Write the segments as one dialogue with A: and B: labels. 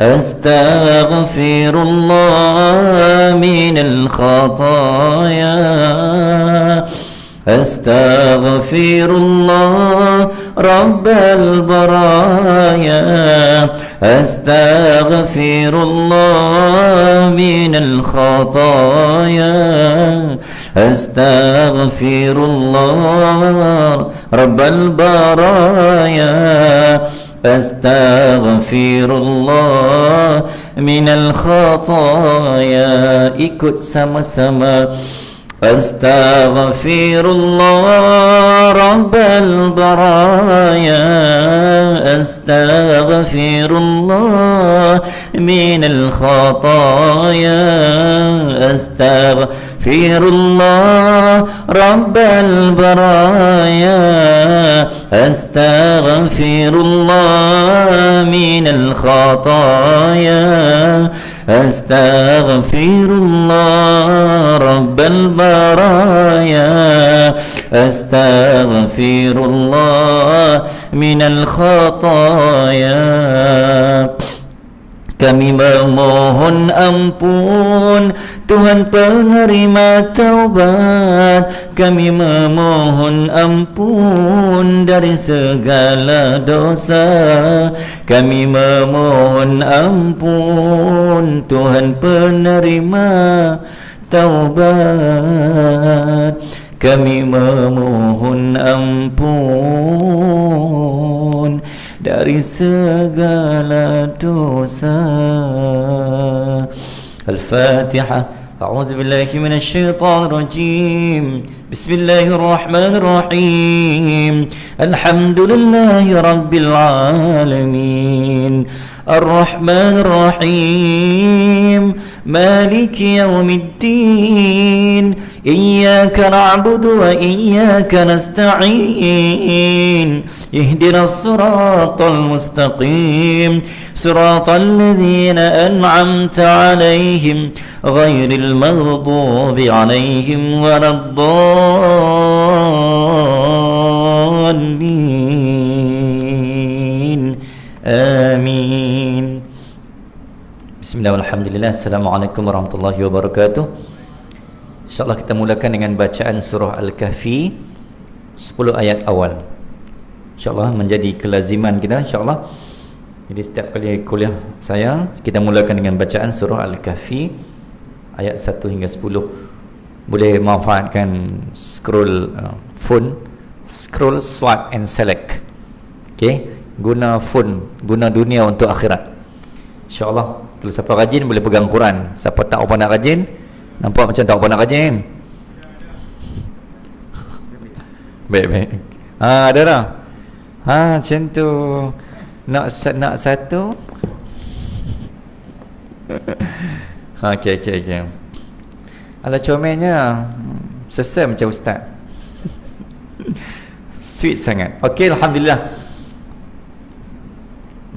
A: أستغفر الله من الخطايا أستغفر الله رب البرايا أستغفر الله من الخطايا أستغفر الله رب البرايا أستغفر الله من الخطايا. Ikut sama-sama. أستغفر الله رب البرايا أستغفر الله من الخطايا أستغفر الله رب البرايا أستغفر الله من الخطايا أستغفر الله رب البرايا أستغفر الله من الخطايا. Kami memohon ampun Tuhan penerima taubat. Kami memohon ampun dari segala dosa. Kami memohon ampun Tuhan penerima taubat. Kami memohon ampun dari segala dosa. Al-Fatihah. A'udzu billahi minasy syaithanir rajim. Bismillahirrahmanirrahim. Alhamdulillahi rabbil alamin. Ar-Rahmanir Rahim. Maliki yaumiddin. Iyyaka na'budu wa iyyaka nasta'in. Ihdinas siratal mustaqim. Siratal ladzina an'amta 'alaihim ghairil maghdubi 'alaihim waladdallin. Amin. Bismillah, alhamdulillah, assalamualaikum warahmatullahi wabarakatuh. InsyaAllah kita mulakan dengan bacaan surah Al-Kahfi 10 ayat awal. InsyaAllah menjadi kelaziman kita, insyaAllah. Jadi setiap kali kuliah saya, kita mulakan dengan bacaan surah Al-Kahfi ayat 1 hingga 10. Boleh manfaatkan scroll phone, scroll, swipe and select. Okay, guna phone, guna dunia untuk akhirat, InsyaAllah. Kalau siapa rajin boleh pegang Quran. Siapa tak apa nak rajin, nampak macam tak apa nak rajin. Baik-baik. Ada dah. Macam tu. Nak satu. Okey. Alah, comelnya sesam macam ustaz. Sweet sangat. Okey, alhamdulillah.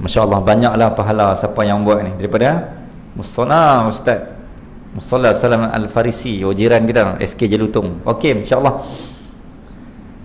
A: Masya Allah, banyaklah pahala siapa yang buat ni daripada Musalla Ustaz Musalla Salam Al-Farisi, jiran kita SK Jelutung. Okey, insya-Allah.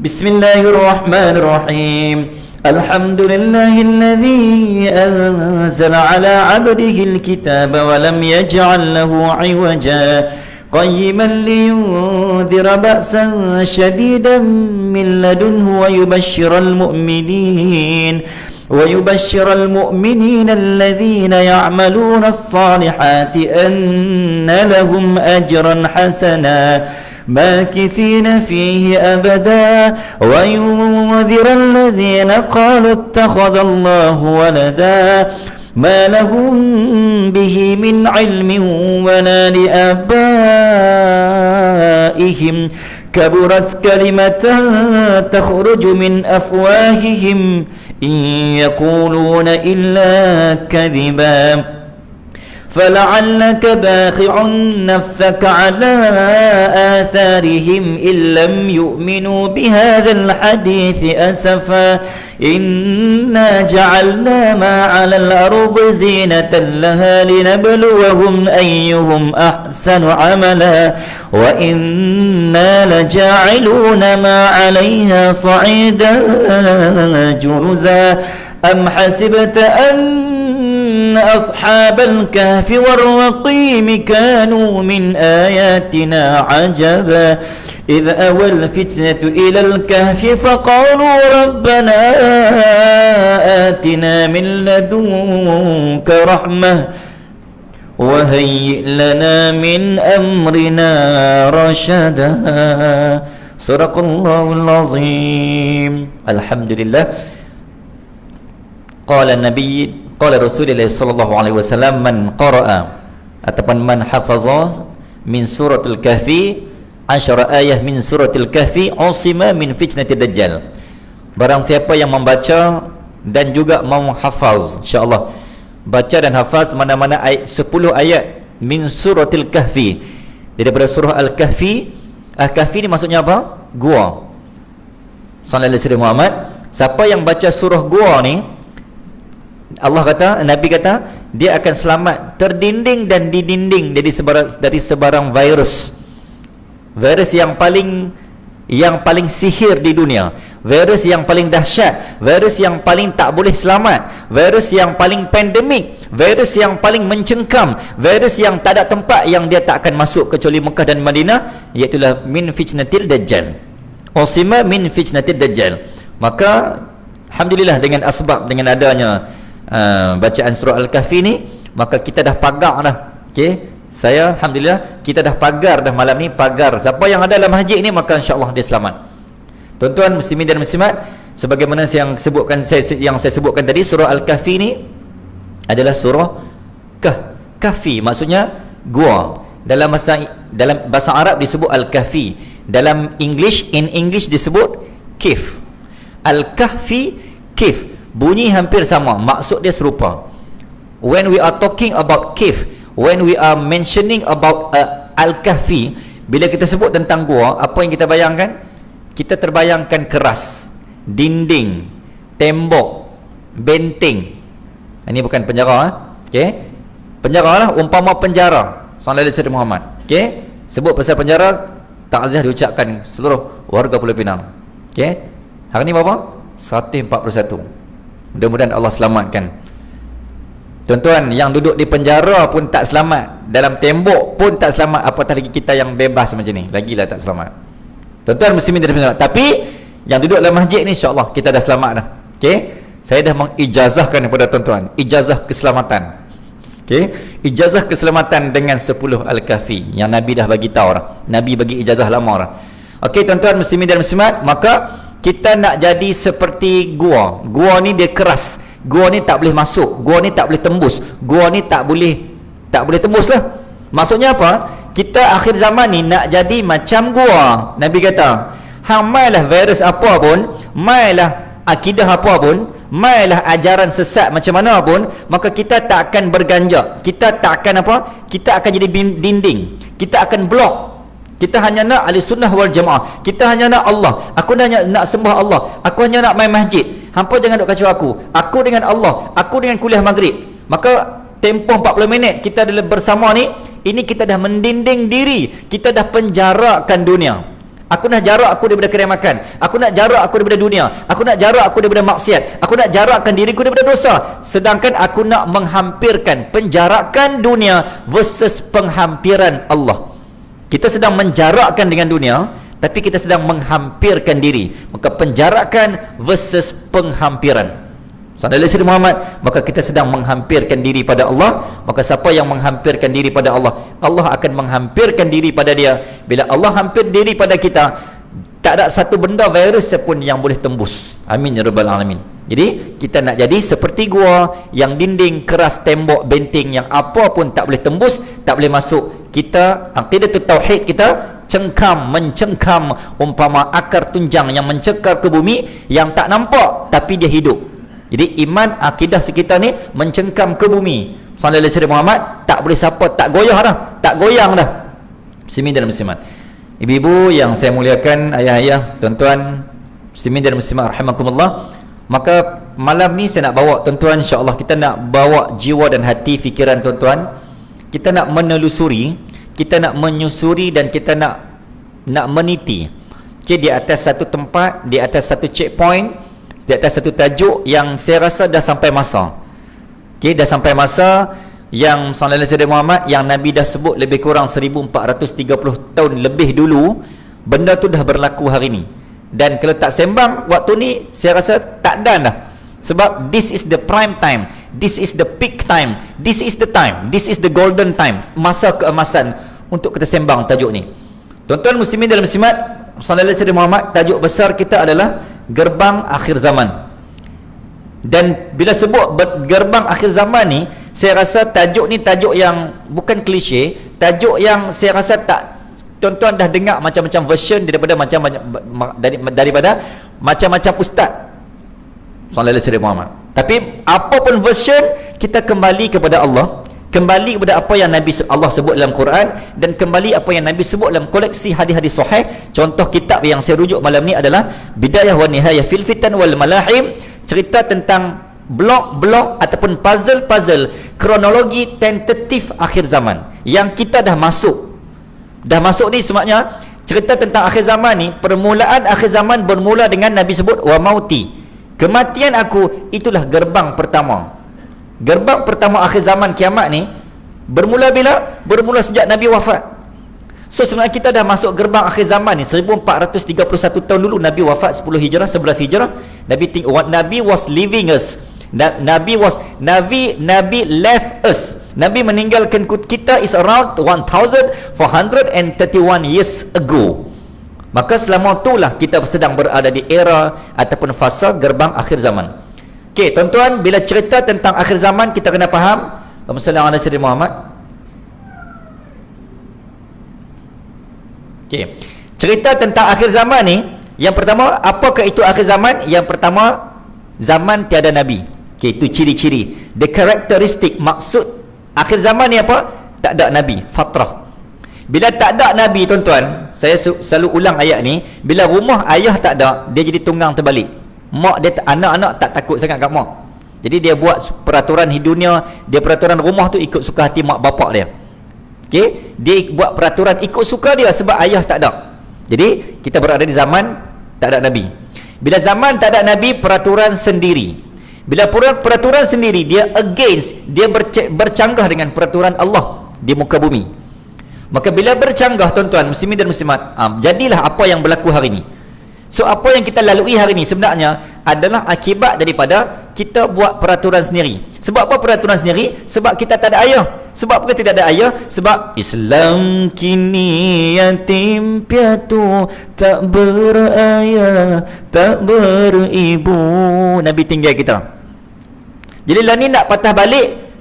A: Bismillahirrahmanirrahim. Alhamdulillahilladzi anzala ala 'abdihi al-kitaba wa lam yaj'al lahu 'iwaja qayyiman liyundhira ba'san shadidan min ladunhu wa yubashshiral mu'minin الذين يعملون الصالحات أن لهم أجرا حسنا ماكثين فيه أبدا وينذر الذين قالوا اتخذ الله ولدا ما لهم به من علم ولا لآبائهم كبرت كلمة تخرج من أفواههم إن يقولون إلا كذبا فلعلك باخع نفسك على آثارهم إن لم يؤمنوا بهذا الحديث أسفا إنا جعلنا ما على الأرض زينة لها لنبلوهم أيهم أحسن عملا وإنا لجاعلون ما عليها صعيدا جرزا am hasibta anna ashabal kahfi war-raqim kanu min ayatina ajaba إذ أوى الفتنة إلى الكهف فقالوا ربنا آتنا من لدنك رحمة وهيئ لنا من أمرنا رشدا صدق الله العظيم الحمد لله قال النبي قال رسول الله صلى الله عليه وسلم من قرأ ataupun man hafaza min suratul kahfi 10 ayat min suratul kahfi usima min fitnatid dajjal. Barang siapa yang membaca dan juga menghafaz, insyaallah baca dan hafaz mana-mana ayat 10 ayat min suratul kahfi daripada surah al-kahfi. Al-kahfi ni maksudnya apa? Gua. Sallallahu alaihi Muhammad, siapa yang baca surah gua ni, Allah kata, Nabi kata, dia akan selamat terdinding dan didinding dari sebarang virus yang paling sihir di dunia, virus yang paling dahsyat, virus yang paling tak boleh selamat, virus yang paling pandemik, virus yang paling mencengkam, virus yang tak ada tempat yang dia tak akan masuk kecuali Mekah dan Madinah, iaitu min fitnatil dajjal. Usima min fitnatil dajjal. Maka alhamdulillah dengan asbab, dengan adanya bacaan surah Al-Kahfi ni, maka kita dah pagar dah. Okey, saya alhamdulillah kita dah pagar dah malam ni, pagar siapa yang ada dalam masjid ni, maka insya-Allah dia selamat. Tuan-tuan muslimin dan muslimat, sebagaimana yang saya sebutkan tadi, surah Al-Kahfi ni adalah surah kahfi, maksudnya gua. Dalam bahasa Arab disebut Al-Kahfi, dalam in English disebut kif. Al-Kahfi, kif, bunyi hampir sama, maksud dia serupa. When we are talking about kif, when we are mentioning about Al-Kahfi, bila kita sebut tentang gua, apa yang kita bayangkan? Kita terbayangkan keras, dinding, tembok, benteng. Ini bukan penjara, okey? Penjara lah, umpama penjara. Sallallahu alaihi Muhammad. Okey? Sebut pasal penjara, takziah diucapkan seluruh warga Pulau Pinang. Okey? Hari ni berapa? 141. Mudah-mudahan Allah selamatkan. Tuan-tuan, yang duduk di penjara pun tak selamat, dalam tembok pun tak selamat, apatah lagi kita yang bebas macam ni, lagilah tak selamat. Tuan-tuan muslimin dan muslimat, tapi yang duduk dalam masjid ni insya-Allah kita dah selamat dah. Okey? Saya dah mengijazahkan kepada tuan-tuan ijazah keselamatan. Okey? Ijazah keselamatan dengan 10 Al-Kahfi yang Nabi dah bagi tahu dah. Nabi bagi ijazah lama dah. Okey tuan-tuan muslimin dan muslimat, maka kita nak jadi seperti gua. Gua ni dia keras. Gua ni tak boleh masuk, gua ni tak boleh tembus, gua ni tak boleh tembus lah. Maksudnya apa? Kita akhir zaman ni nak jadi macam gua. Nabi kata, hang mailah virus apa pun, mailah akidah apa pun, mailah ajaran sesat macam mana pun, maka kita tak akan berganjak, kita tak akan apa, kita akan jadi dinding, kita akan blok. Kita hanya nak ahli sunnah wal jamaah, kita hanya nak Allah, aku hanya nak sembah Allah, aku hanya nak main masjid. Hampa jangan duk kacau aku dengan Allah, aku dengan kuliah maghrib. Maka tempoh 40 minit kita adalah bersama ni, ini kita dah mendinding diri, kita dah penjarakan dunia. Aku nak jarak aku daripada kedai makan, aku nak jarak aku daripada dunia, aku nak jarak aku daripada maksiat, aku nak jarakkan diriku daripada dosa. Sedangkan aku nak menghampirkan, penjarakan dunia versus penghampiran Allah. Kita sedang menjarakkan dengan dunia, tapi kita sedang menghampirkan diri. Maka penjarakan versus penghampiran. Sallallahu alaihi Muhammad, maka kita sedang menghampirkan diri pada Allah. Maka siapa yang menghampirkan diri pada Allah, Allah akan menghampirkan diri pada dia. Bila Allah hampir diri pada kita, tak ada satu benda virus pun yang boleh tembus. Amin ya rabbal alamin. Jadi kita nak jadi seperti gua yang dinding keras, tembok, benteng yang apa pun tak boleh tembus, tak boleh masuk. Kita aqidatul tauhid kita mencengkam umpama akar tunjang yang mencekar ke bumi, yang tak nampak tapi dia hidup. Jadi iman akidah sekitar ni mencengkam ke bumi. Sallallahu alaihi Muhammad, tak boleh siapa tak goyah dah, tak goyang dah. Muslimin dan muslimat, ibu-ibu yang saya muliakan, ayah-ayah, tuan-tuan muslimin dan muslimat rahimakumullah. Maka malam ni saya nak bawa tuan-tuan, insya-Allah kita nak bawa jiwa dan hati fikiran tuan-tuan. Kita nak menelusuri, kita nak menyusuri, dan kita nak meniti. Okay, di atas satu tempat, di atas satu checkpoint, di atas satu tajuk yang saya rasa dah sampai masa. Okey, dah sampai masa yang sallallahu alaihi wasallam Muhammad yang Nabi dah sebut lebih kurang 1430 tahun lebih dulu, benda tu dah berlaku hari ni. Dan kalau tak sembang waktu ni, saya rasa tak dan dah. Sebab this is the prime time, this is the peak time, this is the time, this is the golden time, masa keemasan untuk kita sembang tajuk ni. Tuan-tuan muslimin dan muslimat sallallahu alaihi wasallam Muhammad, tajuk besar kita adalah gerbang akhir zaman. Dan bila sebut gerbang akhir zaman ni, saya rasa tajuk ni tajuk yang bukan klise, tajuk yang saya rasa tak, tuan-tuan dah dengar macam-macam version daripada macam-macam ustaz sallallahu alaihi wasallam Muhammad. Tapi apapun version, kita kembali kepada Allah, kembali kepada apa yang Allah sebut dalam Quran, dan kembali apa yang Nabi sebut dalam koleksi hadis-hadis sahih. Contoh kitab yang saya rujuk malam ni adalah Bidayah wa Nihayah fil Fitan wal Malahim, cerita tentang blok-blok ataupun puzzle-puzzle kronologi tentatif akhir zaman yang kita dah masuk ni. Semaknya cerita tentang akhir zaman ni, permulaan akhir zaman bermula dengan Nabi sebut wa mauti, kematian aku, itulah gerbang pertama. Gerbang pertama akhir zaman kiamat ni bermula bila? Bermula sejak Nabi wafat. So sebenarnya kita dah masuk gerbang akhir zaman ni 1431 tahun dulu. Nabi wafat 10 Hijrah, 11 Hijrah. Nabi was leaving us. Nabi left us. Nabi meninggalkan kita is around 1431 years ago. Maka selama itulah kita sedang berada di era ataupun fasa gerbang akhir zaman. Okey, tuan-tuan, bila cerita tentang akhir zaman, kita kena faham. Allahumma salli ala sayyidina Muhammad. Okey, cerita tentang akhir zaman ni, yang pertama, apakah itu akhir zaman? Yang pertama, zaman tiada Nabi. Okey, itu ciri-ciri, the characteristic, maksud akhir zaman ni apa? Tak ada Nabi, fatrah. Bila tak ada Nabi, tuan-tuan, saya selalu ulang ayat ni, bila rumah ayah tak ada, dia jadi tunggang terbalik. Mak dia, anak-anak tak takut sangat kat mak. Jadi dia buat peraturan hidupnya, dia peraturan rumah tu ikut suka hati mak bapak dia. Okey, dia buat peraturan ikut suka dia sebab ayah tak ada. Jadi kita berada di zaman tak ada Nabi. Bila zaman tak ada Nabi, peraturan sendiri. Bila peraturan sendiri, dia against, dia bercanggah dengan peraturan Allah di muka bumi. Maka bila bercanggah, tuan-tuan muslimin dan muslimat, jadilah apa yang berlaku hari ini. So apa yang kita lalui hari ini sebenarnya adalah akibat daripada kita buat peraturan sendiri. Sebab apa peraturan sendiri? Sebab kita tak ada ayah. Sebab apa tidak ada ayah? Sebab Islam kini yatim piatu, tak berayah, tak beribu. Nabi tinggal kita. Jadi lah ni nak patah balik,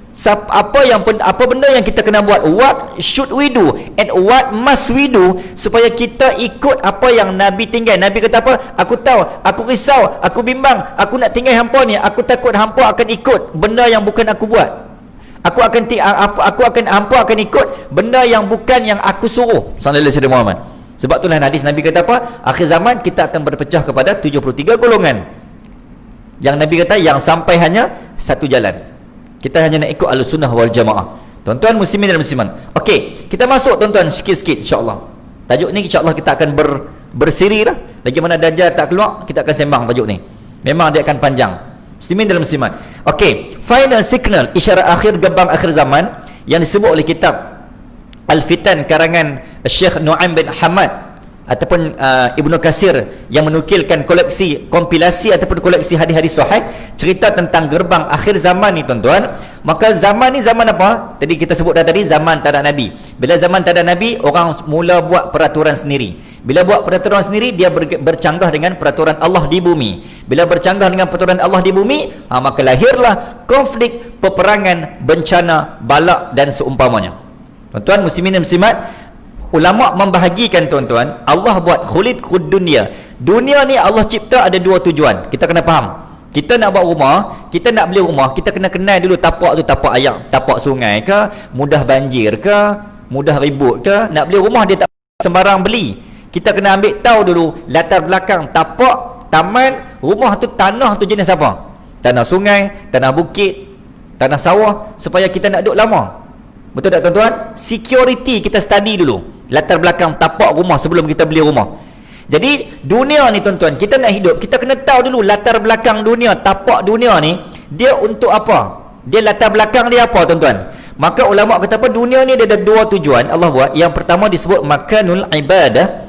A: apa benda yang kita kena buat, what should we do and what must we do, supaya kita ikut apa yang Nabi tinggal. Nabi kata apa? Aku tahu, aku risau, aku bimbang, aku nak tinggal hampa ni, aku takut hampa akan ikut benda yang bukan aku buat. Hampa akan ikut benda yang bukan yang aku suruh. Sallallahu alaihi wasallam Muhammad. Sebab itulah hadis Nabi kata apa? Akhir zaman kita akan berpecah kepada 73 golongan. Yang Nabi kata yang sampai hanya satu jalan. Kita hanya nak ikut Ahlussunnah wal Jamaah. Tuan-tuan muslimin dan muslimat. Okey, kita masuk tuan-tuan sikit-sikit insya-Allah. Tajuk ni insya-Allah kita akan bersiri lah. Lagi mana Dajjal tak keluar, kita akan sembang tajuk ni. Memang dia akan panjang. Muslimin dan muslimat. Okey, final signal, isyarat akhir gerbang akhir zaman yang disebut oleh kitab Al-Fitan karangan Syekh Nu'aim bin Hamad ataupun Ibnu Katsir yang menukilkan koleksi kompilasi ataupun koleksi hadis-hadis sahih cerita tentang gerbang akhir zaman ni, tuan-tuan. Maka zaman ni zaman apa? Tadi kita sebut dah tadi, zaman tak ada Nabi. Bila zaman tak ada Nabi, orang mula buat peraturan sendiri. Bila buat peraturan sendiri, dia bercanggah dengan peraturan Allah di bumi. Bila bercanggah dengan peraturan Allah di bumi, maka lahirlah konflik, peperangan, bencana, balak dan seumpamanya. Tuan-tuan muslimin dan muslimat, ulama membahagikan, tuan-tuan, Allah buat khulid dunia. Dunia ni Allah cipta ada dua tujuan. Kita kena faham. Kita nak buat rumah, kita nak beli rumah, kita kena kenal dulu tapak tu tapak air, tapak sungai ke, mudah banjir ke, mudah ribut ke. Nak beli rumah dia tak sembarang beli. Kita kena ambil tahu dulu latar belakang tapak, taman, rumah tu, tanah tu jenis apa? Tanah sungai, tanah bukit, tanah sawah, supaya kita nak duduk lama. Betul tak, tuan-tuan? Security kita study dulu latar belakang tapak rumah sebelum kita beli rumah. Jadi dunia ni tuan-tuan, kita nak hidup, kita kena tahu dulu latar belakang dunia, tapak dunia ni dia untuk apa, dia latar belakang dia apa tuan-tuan. Maka ulama kata apa, dunia ni dia ada dua tujuan Allah buat. Yang pertama disebut makanul ibadah.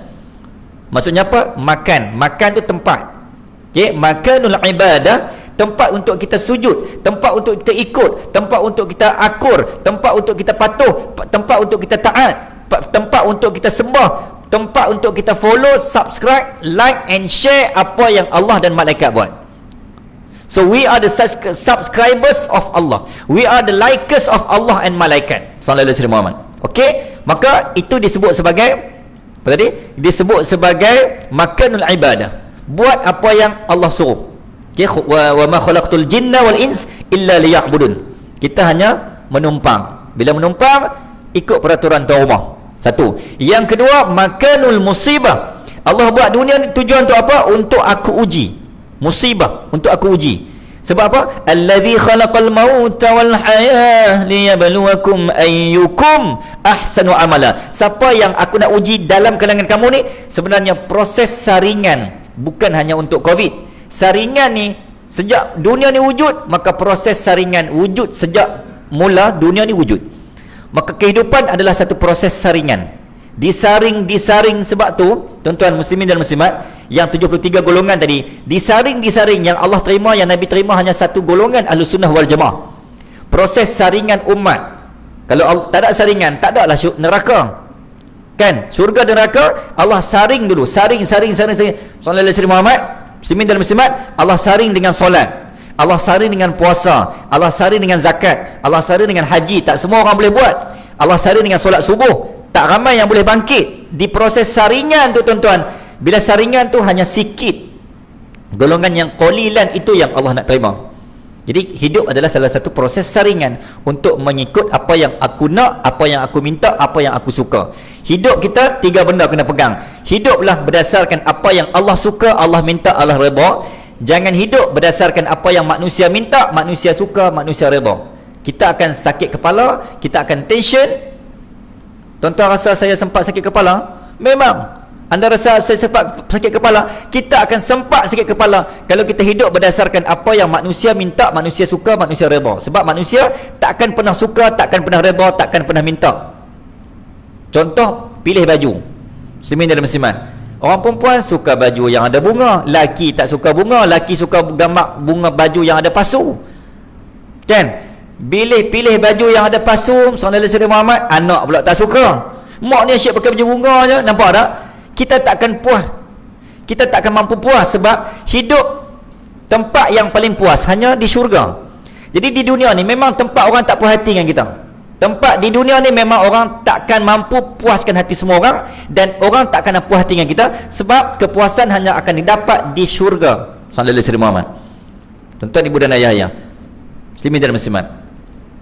A: Maksudnya apa? Makan tu tempat. Okey, makanul ibadah, tempat untuk kita sujud, tempat untuk kita ikut, tempat untuk kita akur, tempat untuk kita patuh, tempat untuk kita taat, tempat untuk kita sembah, tempat untuk kita follow, subscribe, like and share apa yang Allah dan malaikat buat. So we are the subscribers of Allah, we are the likers of Allah and malaikat sallallahu alaihi wasallam. Okey, maka itu disebut sebagai apa tadi? Disebut sebagai makanul ibadah, buat apa yang Allah suruh. Okey, wa ma khalaqtul jinna wal ins illa liya'budun. Kita hanya menumpang. Bila menumpang, ikut peraturan tuan rumah. Satu. Yang kedua, makanul musibah. Allah buat dunia ni tujuan untuk apa? Untuk aku uji. Musibah, untuk aku uji. Sebab apa? Allazi khalaqal mauta wal hayah liyabluwakum ayyukum ahsanu amala. Siapa yang aku nak uji dalam kalangan kamu ni, sebenarnya proses saringan, bukan hanya untuk Covid. Saringan ni sejak dunia ni wujud, maka proses saringan wujud sejak mula dunia ni wujud. Maka kehidupan adalah satu proses saringan. Disaring sebab tu tuan-tuan muslimin dan muslimat, yang 73 golongan tadi disaring yang Allah terima, yang Nabi terima hanya satu golongan, Ahlus Sunnah wal Jamaah. Proses saringan umat. Kalau tak ada saringan, tak adalah neraka. Kan? Syurga dan neraka Allah saring dulu. Saring. Sallallahu alaihi wasallam. Muslimin dan muslimat, Allah saring dengan solat, Allah saring dengan puasa, Allah saring dengan zakat, Allah saring dengan haji. Tak semua orang boleh buat. Allah saring dengan solat subuh, tak ramai yang boleh bangkit. Di proses saringan tu tuan-tuan, bila saringan tu hanya sikit, golongan yang qalilan, itu yang Allah nak terima. Jadi hidup adalah salah satu proses saringan untuk mengikut apa yang aku nak, apa yang aku minta, apa yang aku suka. Hidup kita tiga benda kena pegang. Hiduplah berdasarkan apa yang Allah suka, Allah minta, Allah redha. Jangan hidup berdasarkan apa yang manusia minta, manusia suka, manusia redha. Kita akan sakit kepala, kita akan tension. Tuan-tuan rasa saya sempat sakit kepala? Memang. Anda rasa saya sempat sakit kepala? Kita akan sempat sakit kepala kalau kita hidup berdasarkan apa yang manusia minta, manusia suka, manusia redha. Sebab manusia takkan pernah suka, takkan pernah redha, takkan pernah minta. Contoh, pilih baju. Muslimin dan muslimat, orang perempuan suka baju yang ada bunga, laki tak suka bunga, laki suka gambar bunga baju yang ada pasu. Kan? Pilih baju yang ada pasu, sallallahu alaihi wasallam Muhammad, anak pula tak suka. Mak ni asyik pakai baju bunga je, nampak tak? Kita takkan puas. Kita takkan mampu puas sebab hidup tempat yang paling puas hanya di syurga. Jadi di dunia ni memang tempat orang tak puas hati dengan kita. Tempat di dunia ni memang orang takkan mampu puaskan hati semua orang, dan orang takkan puas hati dengan kita sebab kepuasan hanya akan didapat di syurga. Sallallahu alaihi wasallam Muhammad. Tuan-tuan, ibu dan ayah, muslimin dan muslimat.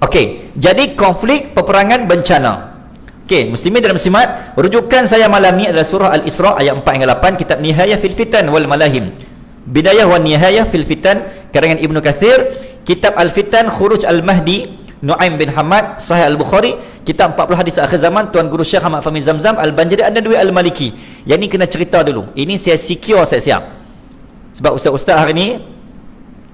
A: Okey, jadi konflik, peperangan, bencana. Okey, muslimin dan muslimat, rujukan saya malam ni adalah surah Al-Isra ayat 4 hingga 8, kitab Nihayah fil Fitan wal Malahim, Bidayah wan Nihayah fil Fitan karangan Ibnu Katsir, kitab Al-Fitan Khuruj Al-Mahdi Nu'aim bin Hamad, Sahih Al-Bukhari, kitab 40 hadis akhir zaman Tuan Guru Syekh Ahmad Fahmi Zamzam Al-Banjari An-Nadwi Al-Maliki. Yang ni kena cerita dulu. Ini saya secure, saya siap. Sebab ustaz-ustaz hari ni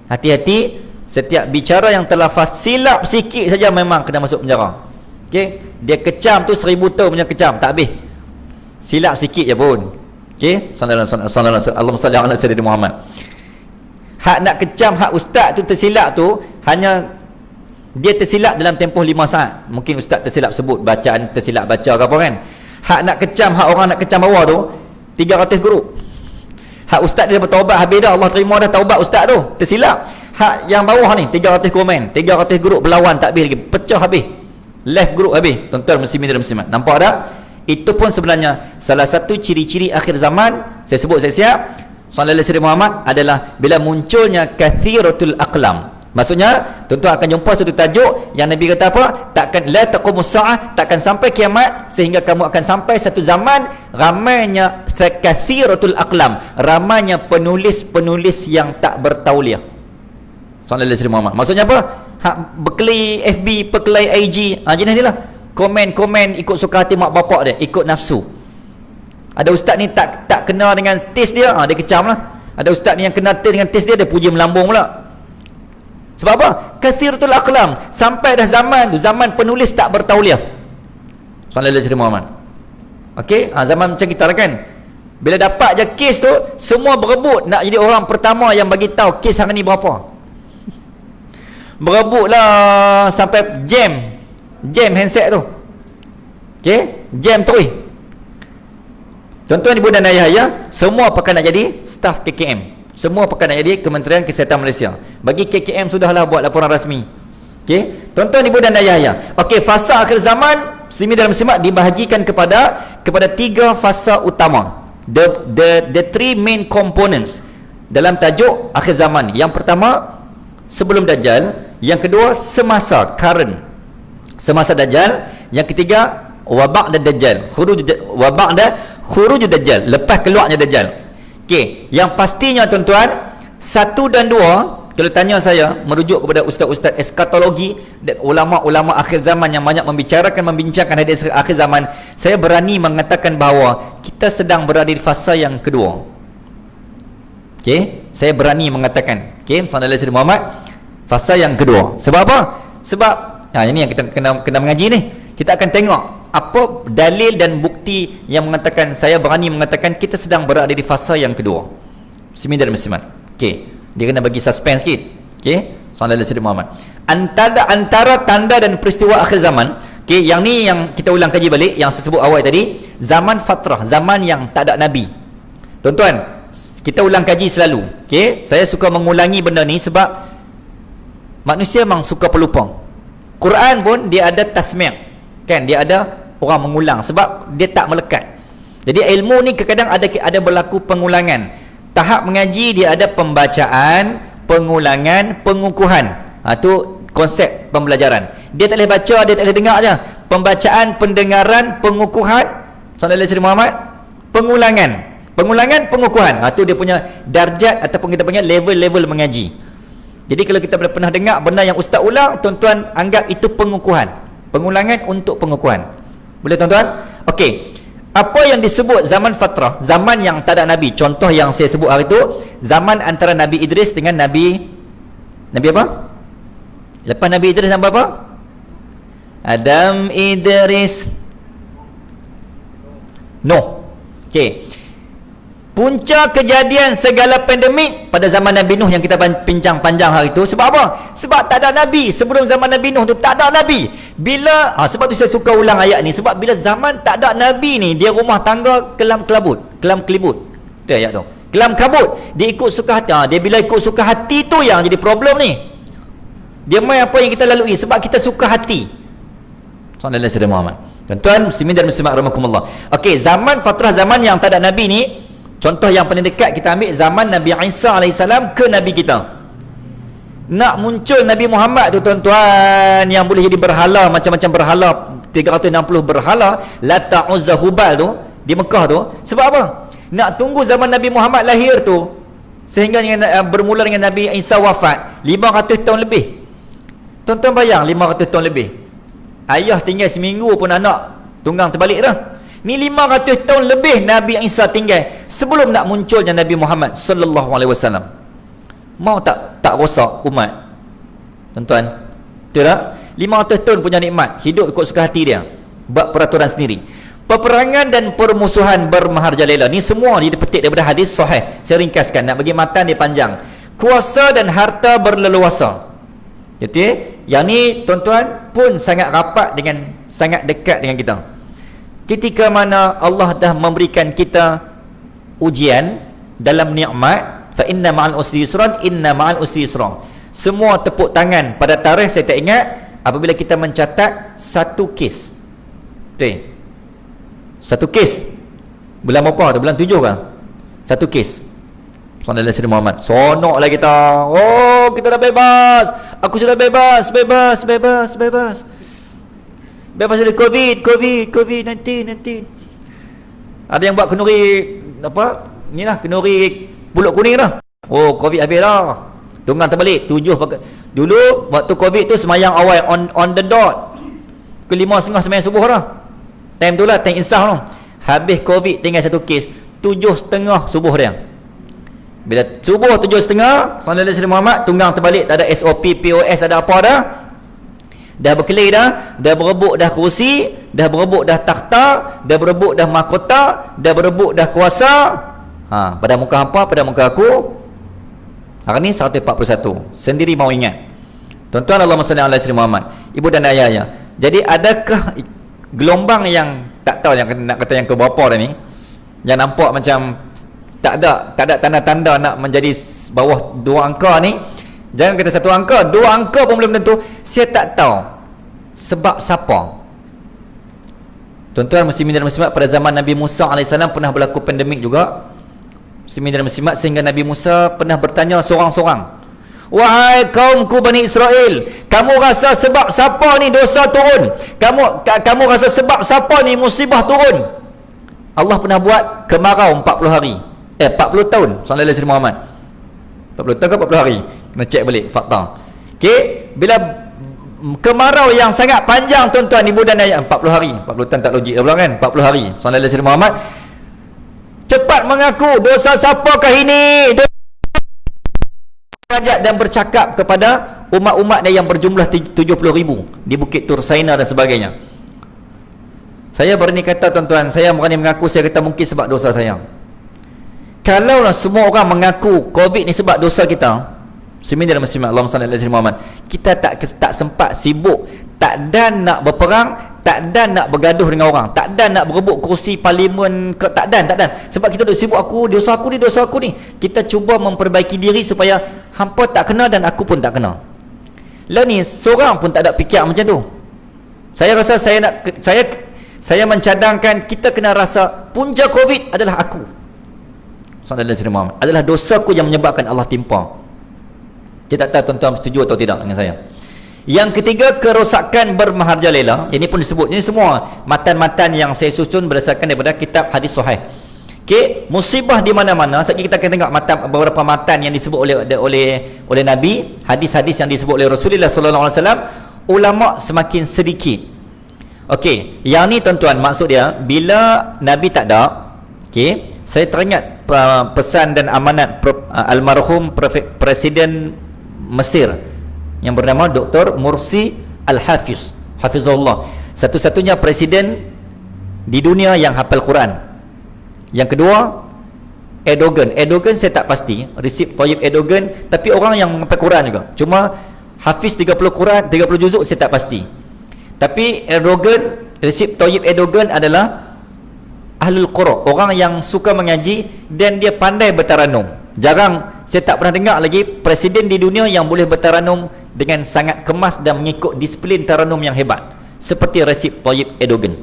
A: hati-hati, setiap bicara yang terlafaz silap sikit saja memang kena masuk penjara. Okey, dia kecam tu 1000 tahun punya kecam, tak habis. Silap sikit je pun. Okey, sallallahu alaihi wasallam Muhammad. Hak nak kecam hak ustaz tu tersilap tu, hanya dia tersilap dalam tempoh 5 saat. Mungkin ustaz tersilap sebut bacaan, tersilap baca ke apa kan. Hak nak kecam, hak orang nak kecam bawah tu 300 grup. Hak ustaz dia bertaubat habis dah, Allah terima dah taubat ustaz tu, tersilap. Hak yang bawah ni 300 komen, 300 grup berlawan tak habis lagi, pecah habis. Left group habis. Tuan-tuan muslimin dan muslimat, nampak tak? Itu pun sebenarnya salah satu ciri-ciri akhir zaman. Saya sebut, saya siap. Sallallahu alaihi wasallam Muhammad adalah bila munculnya kathiratul aqlam. Maksudnya tuan-tuan akan jumpa satu tajuk yang Nabi kata apa? Takkan la taqumus saah, takkan sampai kiamat sehingga kamu akan sampai satu zaman ramainya kathiratul aqlam, ramainya penulis-penulis yang tak bertauliah. Sallallahu alaihi wasallam Muhammad. Maksudnya apa? Hak berkelai FB, berkelai IG, jenis ni lah. Komen-komen ikut suka hati mak bapak dia, ikut nafsu. Ada ustaz ni tak kena dengan test dia, dia kecam lah. Ada ustaz ni yang kena test dengan test dia puji melambung pula. Sebab apa? Kathiratul aqlam. Sampai dah zaman tu, zaman penulis tak bertauliah. Sallallahu alaihi Muhammad. Okey, zaman macam kita lah kan. Bila dapat je kes tu, semua berebut nak jadi orang pertama yang bagi tahu kes hari ni berapa. Berebutlah sampai jam handset tu. Okey, jam terus. Tuan-tuan ibu dan ayah, semua pakai nak jadi staf KKM. Semua pakai nak jadi Kementerian Kesihatan Malaysia. Bagi KKM sudahlah buat laporan rasmi. Okey, tuan-tuan ibu dan ayah. Okey, fasa akhir zaman Muslimin dan Muslimat dibahagikan kepada 3 fasa utama. The three main components dalam tajuk akhir zaman. Yang pertama sebelum Dajjal, yang kedua semasa current, semasa Dajjal, yang ketiga wa ba'da Dajjal, khuruj Dajjal, lepas keluarnya Dajjal. Okey, yang pastinya tuan-tuan, 1 dan 2, kalau tanya saya merujuk kepada ustaz-ustaz eskatologi dan ulama-ulama akhir zaman yang banyak membincangkan hadis akhir zaman, saya berani mengatakan bahawa kita sedang berada di fasa yang kedua. Okey, saya berani mengatakan, okey, sallallahu alaihi Muhammad, fasa yang kedua. Sebab apa? Sebab ini yang kita kena mengaji ni. Kita akan tengok apa dalil dan bukti yang mengatakan, saya berani mengatakan kita sedang berada di fasa yang kedua. Muslimin dan Muslimat. Okey, dia kena bagi suspense sikit. Okey, sallallahu alaihi Muhammad. Antara tanda dan peristiwa akhir zaman, okey, yang ni yang kita ulang kaji balik yang saya sebut awal tadi, zaman fatrah, zaman yang tak ada nabi. Tuan-tuan, kita ulang kaji selalu. Okey, saya suka mengulangi benda ni sebab manusia memang suka pelupa. Quran pun dia ada tasmi', kan, dia ada orang mengulang sebab dia tak melekat. Jadi ilmu ni kadang-kadang ada berlaku pengulangan. Tahap mengaji dia ada pembacaan, pengulangan, pengukuhan. Tu konsep pembelajaran. Dia tak boleh baca, dia tak boleh dengar je. Pembacaan, pendengaran, pengukuhan, sallallahu alaihi Muhammad, pengulangan, pengukuhan. Tu dia punya darjat ataupun kita panggil level-level mengaji. Jadi kalau kita pernah dengar benda yang ustaz ulang, tuan-tuan anggap itu pengukuhan. Pengulangan untuk pengukuhan. Boleh tuan-tuan? Okey. Apa yang disebut zaman fatrah, zaman yang tak ada nabi. Contoh yang saya sebut hari itu, zaman antara Nabi Idris dengan Nabi apa? Lepas Nabi Idris nama apa? Adam, Idris, Nuh. Okey. Punca kejadian segala pandemik pada zaman Nabi Nuh yang kita bincang panjang hari itu. Sebab apa? Sebab tak ada Nabi. Sebelum zaman Nabi Nuh tu tak ada Nabi. Bila sebab tu saya suka ulang ayat ni. Sebab bila zaman tak ada Nabi ni, dia rumah tangga kelam kelibut. Itu ayat tu. Kelam kabut. Dia ikut suka hati. Dia bila ikut suka hati tu yang jadi problem ni. Dia main apa yang kita lalui sebab kita suka hati. Sallallahu alaihi Muhammad. Tuan-tuan muslimin dan muslimat rahimakumullah. Okey, zaman fatrah, zaman yang tak ada Nabi ni, contoh yang paling dekat kita ambil zaman Nabi Isa AS ke Nabi kita. Nak muncul Nabi Muhammad tu tuan-tuan, yang boleh jadi berhala, macam-macam berhala, 360 berhala, Lata, Uzza, Hubal tu di Mekah tu. Sebab apa? Nak tunggu zaman Nabi Muhammad lahir tu sehingga bermula dengan Nabi Isa wafat 500 tahun lebih. Tuan-tuan bayang 500 tahun lebih. Ayah tinggal seminggu pun anak tunggang terbalik dah. Ni 500 tahun lebih Nabi Isa tinggal sebelum nak munculnya Nabi Muhammad sallallahu alaihi wasallam. Mau tak rosak umat? Tuan-tuan, betul tak? 500 tahun punya nikmat, hidup ikut suka hati dia, buat peraturan sendiri. Peperangan dan permusuhan bermaharjalela. Ni semua dipetik daripada hadis sahih. Saya ringkaskan, nak bagi matan dia panjang. Kuasa dan harta berleluasa. Jadi, yang ni tuan-tuan pun sangat rapat dengan, sangat dekat dengan kita. Ketika mana Allah dah memberikan kita ujian dalam nikmat, fa inna ma'al usri yusran, inna ma'al usri yusran. Semua tepuk tangan pada tarikh saya tak ingat apabila kita mencatat satu kes. Betul. Satu kes. Bulan berapa tu? Bulan 7 kan? Satu kes. Sallallahu alaihi Muhammad. Sonoklah kita. Oh, kita dah bebas. Aku sudah bebas. Bebas dari COVID-19. Ada yang buat kenuri apa? Inilah kenuri pulut kuning dah. Oh, COVID habis dah. Tunggang terbalik 7 dulu waktu COVID tu semayang awal on the dot. Pukul 5.30 semayang subuh dah. Time tu lah time insaf tu. Habis Covid tinggal 1 kes, 7.30 subuh dia. Bila subuh 7.30, sallallahu alaihi Muhammad tunggang terbalik, tak ada SOP, POS, ada apa dah berkelih dah berebut dah kerusi, dah berebut dah takhta, dah berebut dah mahkota, dah berebut dah kuasa. Pada muka hampa, pada muka aku. Hari ni 141. Sendiri mau ingat. Tuan-tuan, Allahumma salli ala sayyidina Muhammad. Ibu dan ayahnya. Jadi adakah gelombang yang tak tahu yang nak kata yang ke berapa dah ni, yang nampak macam tak ada tanda-tanda nak menjadi bawah 2 angka ni. Jangan kata 1 angka, 2 angka pun belum tentu. Saya tak tahu sebab siapa. Tuan-tuan muslimin dan muslimat, pada zaman Nabi Musa AS pernah berlaku pandemik juga, muslimin dan muslimat, sehingga Nabi Musa pernah bertanya seorang-seorang, wahai kaumku Bani Israel, kamu rasa sebab siapa ni dosa turun? Kamu rasa sebab siapa ni musibah turun? Allah pernah buat kemarau 40 hari. 40 tahun sallallahu alaihi Muhammad. 40 tahun ke 40 hari? Kena cek balik fakta. Okey, bila kemarau yang sangat panjang, tuan-tuan, ibu dan ayah, 40 hari. 40 tahun tak logik dah pula kan? 40 hari sallallahu alaihi Muhammad cepat mengaku dosa siapakah ini, dan bercakap kepada umat-umat yang berjumlah 70,000 di Bukit Tursaina dan sebagainya. Saya berani kata, tuan-tuan, saya berani mengaku, saya kata mungkin sebab dosa saya. Kalaulah semua orang mengaku Covid ni sebab dosa kita, semina dan muslimat, Allahumma salli ala sayyidina Muhammad, kita tak sempat, sibuk, tak ada nak berperang, tak ada nak bergaduh dengan orang, tak ada nak berebut kerusi parlimen, tak ada. Sebab kita duk sibuk, dosa aku ni. Kita cuba memperbaiki diri supaya hampa tak kena dan aku pun tak kena. Lah ni seorang pun tak ada fikir macam tu. Saya rasa saya mencadangkan kita kena rasa punca Covid adalah aku. Sallallahu alaihi wasallam, adalah dosaku yang menyebabkan Allah timpa. Saya tak tahu tuan-tuan setuju atau tidak dengan saya. Yang ketiga, kerosakan bermaharjalela. Ini pun disebut. Ini semua matan-matan yang saya susun berdasarkan daripada kitab hadis sahih. Okey, musibah di mana-mana. Sekali kita akan tengok beberapa matan yang disebut oleh Nabi, hadis-hadis yang disebut oleh Rasulullah sallallahu alaihi wasallam. Ulama semakin sedikit. Okey, yang ni tuan-tuan, maksud dia bila Nabi tak ada, okey, saya teringat pesan dan amanat almarhum Presiden Mesir yang bernama Dr. Mursi Al-Hafiz, Hafizullah, satu-satunya presiden di dunia yang hafal Quran. Yang kedua, Erdogan saya tak pasti, Recep Tayyip Erdogan, tapi orang yang hafal Quran juga, cuma hafiz 30 Quran, 30 juzuk saya tak pasti. Tapi Recep Tayyip Erdogan adalah Ahlul Qura, orang yang suka mengaji dan dia pandai bertaranum. Jarang, saya tak pernah dengar lagi presiden di dunia yang boleh bertaranum dengan sangat kemas dan mengikut disiplin taranum yang hebat seperti Recep Tayyip Erdogan.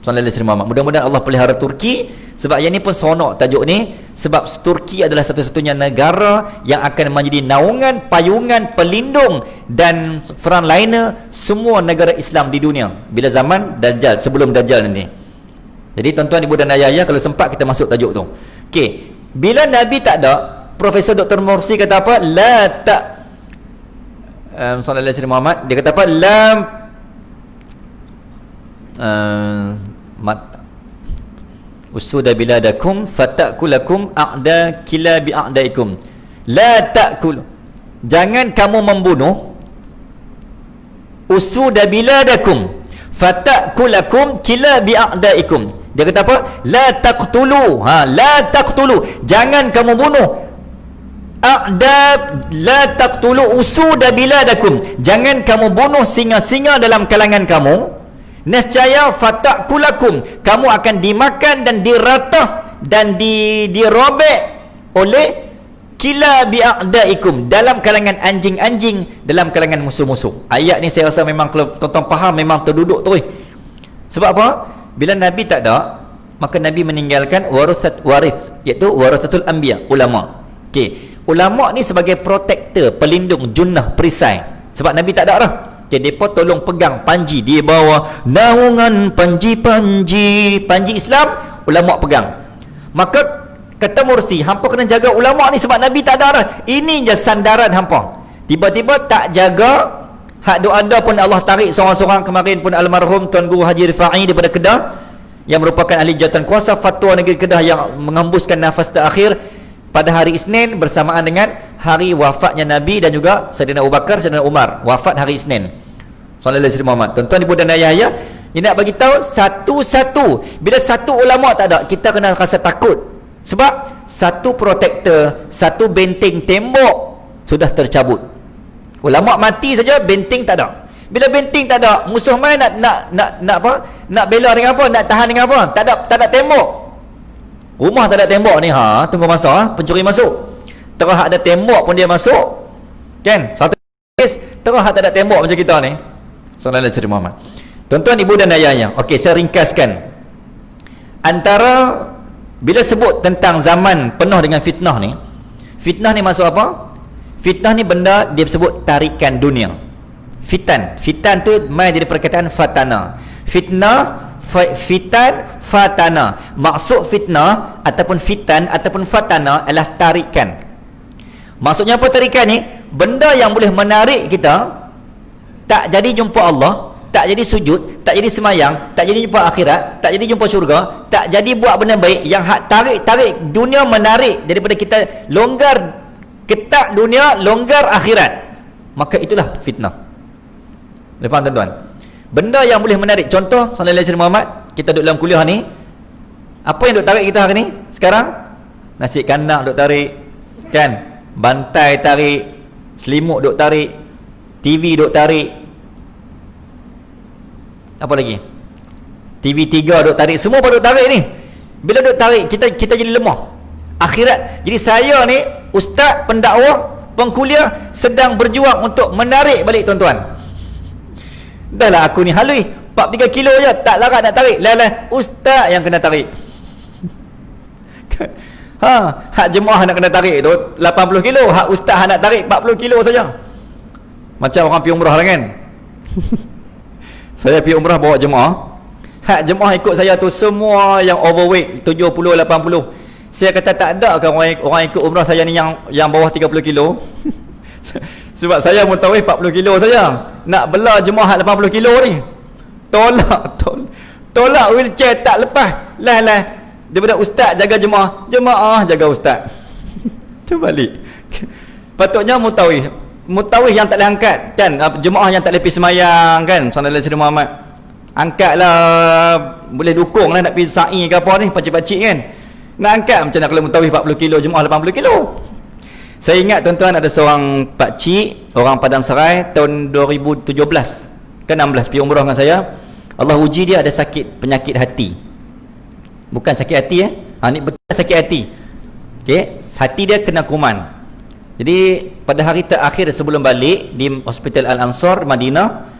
A: Sallallahu alaihi wasallam. Mudah-mudahan Allah pelihara Turki, sebab yang ni pun seronok tajuk ni, sebab Turki adalah satu-satunya negara yang akan menjadi naungan, payungan, pelindung dan frontliner semua negara Islam di dunia bila zaman Dajjal, sebelum Dajjal nanti. Jadi tuan-tuan, ibu dan ayah, kalau sempat kita masuk tajuk tu. Okey, bila Nabi tak ada, Profesor Dr. Mursi kata apa? Sallallahu alaihi wasallam Muhammad, dia kata apa? Usuda biladakum fatakulakum a'da kilabi a'daikum. La ta'kul, jangan kamu membunuh usuda biladakum fatakulakum kilabi a'daikum. Dia kata apa? La taqtulu, la taqtulu, jangan kamu bunuh la taqtulu usuda biladakum, jangan kamu bunuh singa-singa dalam kalangan kamu. Nescaya fatakulakum, kamu akan dimakan dan diratah dan dirobek oleh kilabi a'daikum, dalam kalangan anjing-anjing, dalam kalangan musuh-musuh. Ayat ni saya rasa memang kalau tuan-tuan faham, memang terduduk tu. Sebab apa? Bila Nabi tak ada, maka Nabi meninggalkan warith, iaitu warathatul anbiya, ulama. Okey, ulama ni sebagai protektor, pelindung, junnah, perisai. Sebab Nabi tak ada dah. Okey, depa tolong pegang panji di bawah naungan panji Islam, ulama pegang. Maka kata Mursi, hampa kena jaga ulama ni sebab Nabi tak ada dah. Ini je sandaran hampa. Tiba-tiba tak jaga, hak doa pun Allah tarik seorang-seorang. Kemarin pun almarhum Tuan Guru Haji Rifai daripada Kedah, yang merupakan ahli jawatan kuasa fatwa negeri Kedah yang mengembuskan nafas terakhir pada hari Isnin bersamaan dengan hari wafatnya Nabi dan juga Saidina Abu Bakar, Saidina Umar wafat hari Isnin. Sallallahu alaihi wasallam. Tuan-tuan ibu dan ayah, dia nak bagi tahu satu-satu. Bila satu ulama tak ada, kita kena rasa takut. Sebab satu protektor, satu benteng tembok sudah tercabut. Ulama mati saja, benteng tak ada. Bila benteng tak ada, musuh main nak apa? Nak bela dengan apa? Nak tahan dengan apa? Tak ada tembok. Rumah tak ada tembok ni, tunggu masa pencuri masuk. Terus ada tembok pun dia masuk. Kan? Satu kes terus tak ada tembok macam kita ni. Sallallahu alaihi wasallam. Tuan-tuan ibu dan ayahnya. Okey, saya ringkaskan. Antara bila sebut tentang zaman penuh dengan fitnah ni, fitnah ni maksud apa? Fitnah ni benda dia sebut tarikan dunia. Fitan tu mai jadi perkataan fatana. Fitan fatana. Maksud fitnah ataupun fitan ataupun fatana adalah tarikan. Maksudnya apa tarikan ni? Benda yang boleh menarik kita tak jadi jumpa Allah, tak jadi sujud, tak jadi semayang, tak jadi jumpa akhirat, tak jadi jumpa syurga, tak jadi buat benda baik, yang tarik dunia, menarik daripada kita longgar ketat dunia, longgar akhirat, maka itulah fitnah. Faham tuan-tuan? Benda yang boleh menarik, contoh sallallahu alaihi wasallam Muhammad, kita duduk dalam kuliah ni, apa yang duk tarik kita hari ni sekarang? Nasi kandang duk tarik, kan? Bantai tarik, selimut duk tarik, TV duk tarik, apa lagi? TV3 duk tarik, semua pada duk tarik ni. Bila duk tarik, kita jadi lemah akhirat. Jadi saya ni ustaz, pendakwah, pengkuliah sedang berjuang untuk menarik balik tuan-tuan. Dah lah aku ni halui 4-3 kilo je, tak larat nak tarik. Lah ustaz yang kena tarik. Hak jemaah nak kena tarik tu 80 kilo, hak ustaz nak tarik 40 kilo saja. Macam orang pergi umrah lah kan. Saya pergi umrah bawa jemaah, hak jemaah ikut saya tu semua yang overweight 70-80. Saya kata tak ada kan orang ikut umrah saya ni yang bawah 30 kilo. Sebab saya mutawif 40 kilo saja, nak bela jemaah 80 kilo ni. Tolak wheelchair tak lepas. Lah daripada ustaz jaga jemaah jaga ustaz. Terbalik. Patutnya mutawif yang tak boleh angkat kan, jemaah yang tak boleh pergi semayang kan, sallallahu alaihi wasallam Muhammad, angkatlah, boleh dukung lah nak pergi sa'i ke apa ni, pakcik-pakcik kan, nak angkat macam nak, kalau mutawif 40 kilo, jemaah 80 kilo. Saya ingat tuan-tuan, ada seorang pakcik orang Padang Serai tahun 2017 ke 16 pergi umrah dengan saya. Allah uji dia ada sakit penyakit hati, bukan sakit hati ni betul sakit hati. Okey, hati dia kena kuman. Jadi pada hari terakhir sebelum balik di Hospital Al-Ansar Madinah,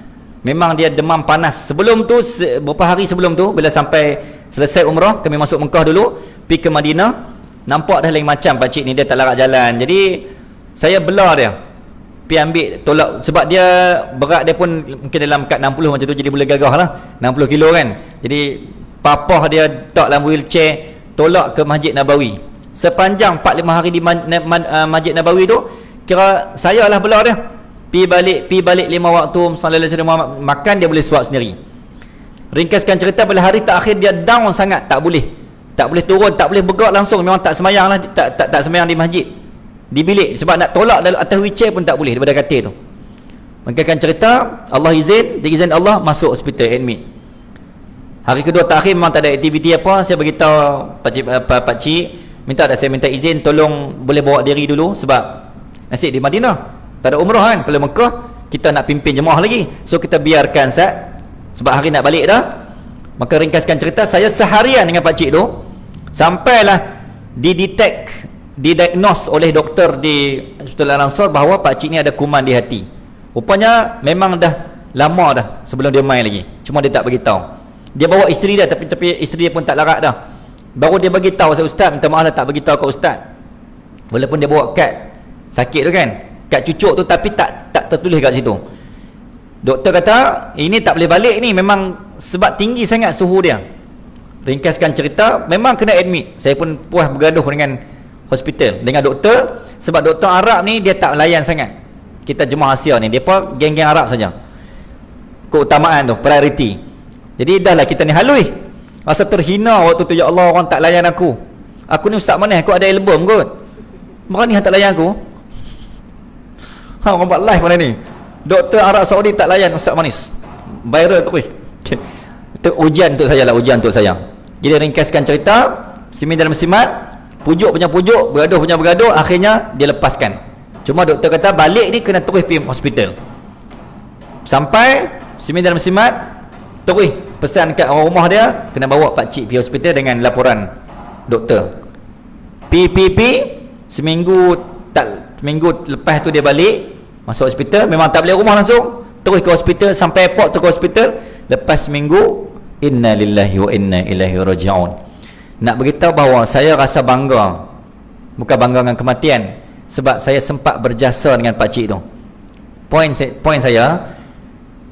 A: memang dia demam panas. Sebelum tu, beberapa hari sebelum tu, bila sampai selesai umrah, kami masuk Mekah dulu, pergi ke Madinah, nampak dah lain macam pakcik ni, dia tak larat jalan. Jadi saya bela dia, pergi ambil tolak, sebab dia berat dia pun mungkin dalam kat 60 macam tu, jadi boleh gagah lah 60 kilo kan. Jadi papah dia tak dalam wheelchair, tolak ke Masjid Nabawi. Sepanjang 4-5 hari di Masjid Nabawi tu, kira saya lah bela dia, pi balik 5 waktu, sallallahu alaihi wasallam makan, dia boleh suap sendiri. Ringkaskan cerita, pada hari terakhir dia down sangat, tak boleh turun, tak boleh bergerak langsung, memang tak semayang lah, tak semayang di masjid, di bilik, sebab nak tolak dalam atas wheelchair pun tak boleh daripada katil tu. Ringkaskan cerita, Allah izin, di izin Allah masuk hospital, admit. Hari kedua terakhir memang tak ada aktiviti apa, saya beritahu pakcik, saya minta izin, tolong boleh bawa diri dulu, sebab nasib di Madinah tak ada umrah kan. Kalau Mekah kita nak pimpin jemaah lagi, so kita biarkan sebab hari nak balik dah. Maka ringkaskan cerita, saya seharian dengan pakcik tu, sampailah didiagnose oleh doktor di Hospital Al-Ansar bahawa pakcik ni ada kuman di hati. Rupanya memang dah lama dah sebelum dia main lagi, cuma dia tak beritahu. Dia bawa isteri dia, tapi isteri dia pun tak larat dah. Baru dia bagi tahu, saya ustaz minta maaf lah tak bagi tahu kat ustaz. Walaupun dia bawa kad sakit tu kan, kad cucuk tu, tapi tak tertulis kat situ. Doktor kata ini tak boleh balik ni, memang sebab tinggi sangat suhu dia. Ringkaskan cerita, memang kena admit. Saya pun puas bergaduh dengan hospital, dengan doktor, sebab doktor Arab ni dia tak layan sangat kita jemaah Asia ni, depa geng-geng Arab saja, keutamaan tu, priority. Jadi dah lah kita ni halui. Rasa terhina waktu tu, ya Allah, orang tak layan aku. Aku ni ustaz mana, aku ada album kot, berani tak layan aku. Orang buat live mana ni, Doktor Arab Saudi tak layan Ustaz Manis, viral tu. Okay. Itu ujian untuk saya lah, ujian untuk saya. Jadi ringkaskan cerita, Muslimin dalam Muslimat, pujuk punya pujuk, bergaduh punya bergaduh, akhirnya dia lepaskan. Cuma doktor kata balik ni kena terus pergi hospital. Sampai Muslimin dalam Muslimat terus pesan kat orang rumah dia, kena bawa pakcik pergi hospital dengan laporan doktor. Seminggu lepas tu dia balik masuk hospital, memang tak boleh rumah langsung, terus ke hospital, sampai airport terus ke hospital. Lepas seminggu, inna lillahi wa inna ilaihi raji'un. Nak beritahu bahawa saya rasa bangga, bukan bangga dengan kematian, sebab saya sempat berjasa dengan pakcik tu. Poin saya,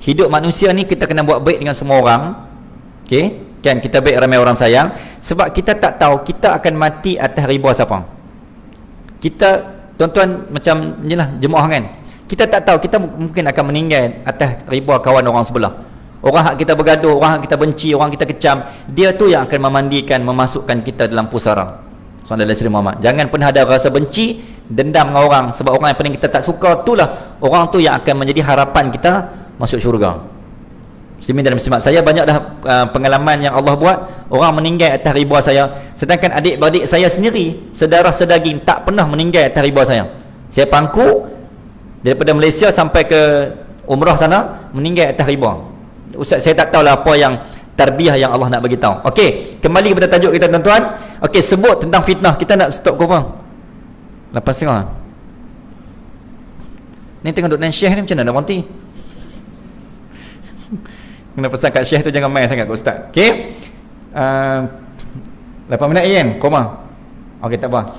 A: hidup manusia ni kita kena buat baik dengan semua orang. Okey, kan, kita baik ramai orang sayang, sebab kita tak tahu kita akan mati atas riba siapa. Kita, tuan-tuan, macam inilah jemaah kan, kita tak tahu, kita mungkin akan meninggal atas riba kawan orang sebelah. Orang hak kita bergaduh, orang hak kita benci, orang kita kecam, dia tu yang akan memandikan, memasukkan kita dalam pusara. Sallallahu alaihi Muhammad. Jangan pernah ada rasa benci, dendam dengan orang, sebab orang yang paling kita tak suka itulah orang tu yang akan menjadi harapan kita masuk syurga. Muslimin dalam Muslimat, saya banyak dah pengalaman yang Allah buat, orang meninggal atas riba saya, sedangkan adik-beradik saya sendiri, sedarah sedaging, tak pernah meninggal atas riba saya. Saya pangku daripada Malaysia sampai ke umrah sana, meninggal atas riba. Ustaz, saya tak tahulah apa yang tarbiyah yang Allah nak bagi tahu. Okey, kembali kepada tajuk kita, tuan-tuan. Okey, sebut tentang fitnah. Kita nak stop cover 8.30. Ni tengah duk dengan Syekh ni, macam mana nak berhenti? Kena pesan kat Syekh tu jangan main sangat kat Ustaz. Okey, 8 minit kan, koma. Okey, tak apa,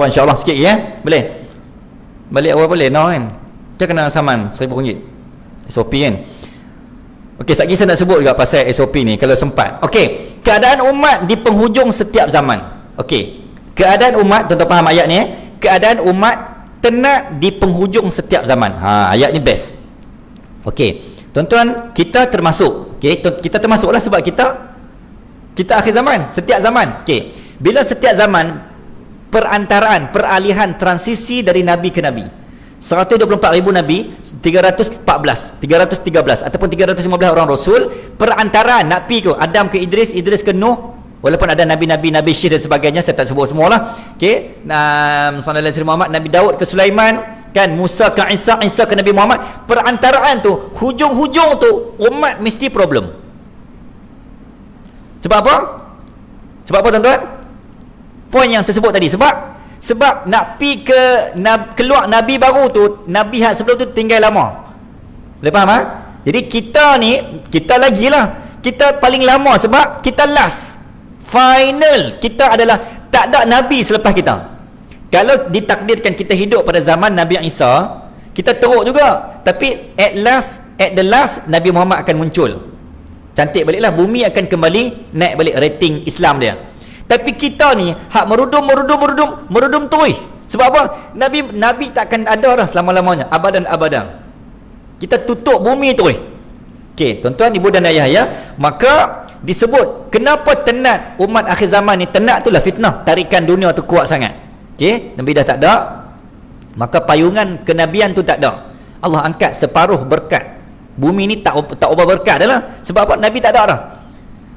A: insyaAllah sikit ya. Boleh balik awal boleh, no kan? Dia kena saman RM1,000 SOP kan. Okey, sekejap saya nak sebut juga pasal SOP ni kalau sempat. Okey, keadaan umat di penghujung setiap zaman. Okey, keadaan umat, tuan-tuan faham ayat ni keadaan umat tenat di penghujung setiap zaman. Ayat ni best. Okey, tuan-tuan, kita termasuk. Okey, kita termasuklah sebab kita akhir zaman, setiap zaman. Okey, bila setiap zaman, peralihan transisi dari nabi ke nabi. 124,000 nabi, 313 ataupun 315 orang rasul, perantaraan nak pergi ke Adam ke Idris, Idris ke Nuh, walaupun ada nabi-nabi, Nabi Syih dan sebagainya, saya tak sebut semualah. Okey, sallallahu alaihi Muhammad, Nabi Daud ke Sulaiman, kan, Musa ke Isa, Isa ke Nabi Muhammad. Perantaraan tu, hujung-hujung tu umat mesti problem. Sebab apa? Sebab apa, tuan-tuan? Poin yang saya sebut tadi, sebab nak pi ke keluar nabi baru tu, nabi hak sebelum tu tinggal lama. Boleh faham Jadi kita lagi lah, kita paling lama sebab kita last, final. Kita adalah tak ada nabi selepas kita. Kalau ditakdirkan kita hidup pada zaman Nabi Isa, kita teruk juga, tapi at the last Nabi Muhammad akan muncul. Cantik baliklah, bumi akan kembali naik balik rating Islam dia. Tapi kita ni hak merudum terus. Sebab apa? Nabi takkan ada dah selama-lamanya, abadan. Kita tutup bumi terus. Okey, tuan-tuan, ibu dan ayah ya, maka disebut kenapa tenat umat akhir zaman ni, tenat itulah fitnah, tarikan dunia tu kuat sangat. Okey, Nabi dah tak ada, maka payungan kenabian tu tak ada. Allah angkat separuh berkat. Bumi ni tak ubah berkat dah lah. Sebab apa? Nabi tak ada dah.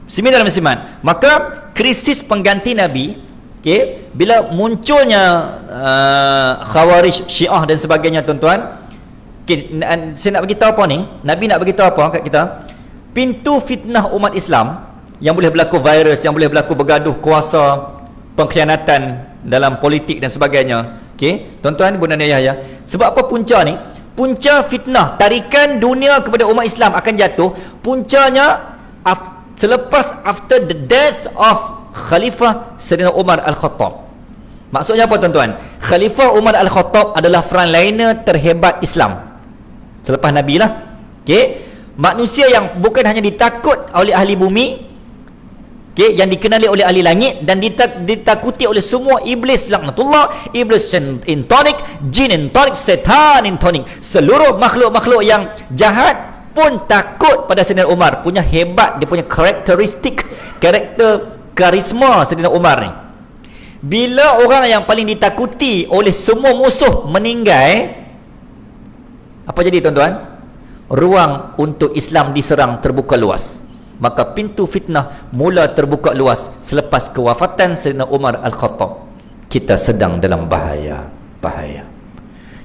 A: Muslimin dalam Muslimat, maka krisis pengganti Nabi, okay, bila munculnya Khawarij, Syiah dan sebagainya, tuan-tuan, okay, saya nak beritahu apa ni, Nabi nak beritahu apa kat kita, pintu fitnah umat Islam yang boleh berlaku virus, yang boleh berlaku bergaduh kuasa, pengkhianatan dalam politik dan sebagainya. Okay, tuan-tuan, bunda dan ayah, sebab apa punca ni? Punca fitnah tarikan dunia kepada umat Islam akan jatuh, puncanya selepas after the death of Khalifah Sayyidina Umar Al-Khattab. Maksudnya apa, tuan-tuan? Khalifah Umar Al-Khattab adalah frontliner terhebat Islam selepas Nabi lah. Okay, manusia yang bukan hanya ditakut oleh ahli bumi, okay, yang dikenali oleh ahli langit, dan ditakuti oleh semua iblis laknatullah, iblis intonik, jin intonik, setan intonik, seluruh makhluk-makhluk yang jahat pun takut pada Saidina Umar, punya hebat, dia punya karakteristik, karakter karisma Saidina Umar ni. Bila orang yang paling ditakuti oleh semua musuh meninggal, apa jadi tuan-tuan? Ruang untuk Islam diserang terbuka luas. Maka pintu fitnah mula terbuka luas selepas kewafatan Saidina Umar Al-Khattab. Kita sedang dalam bahaya.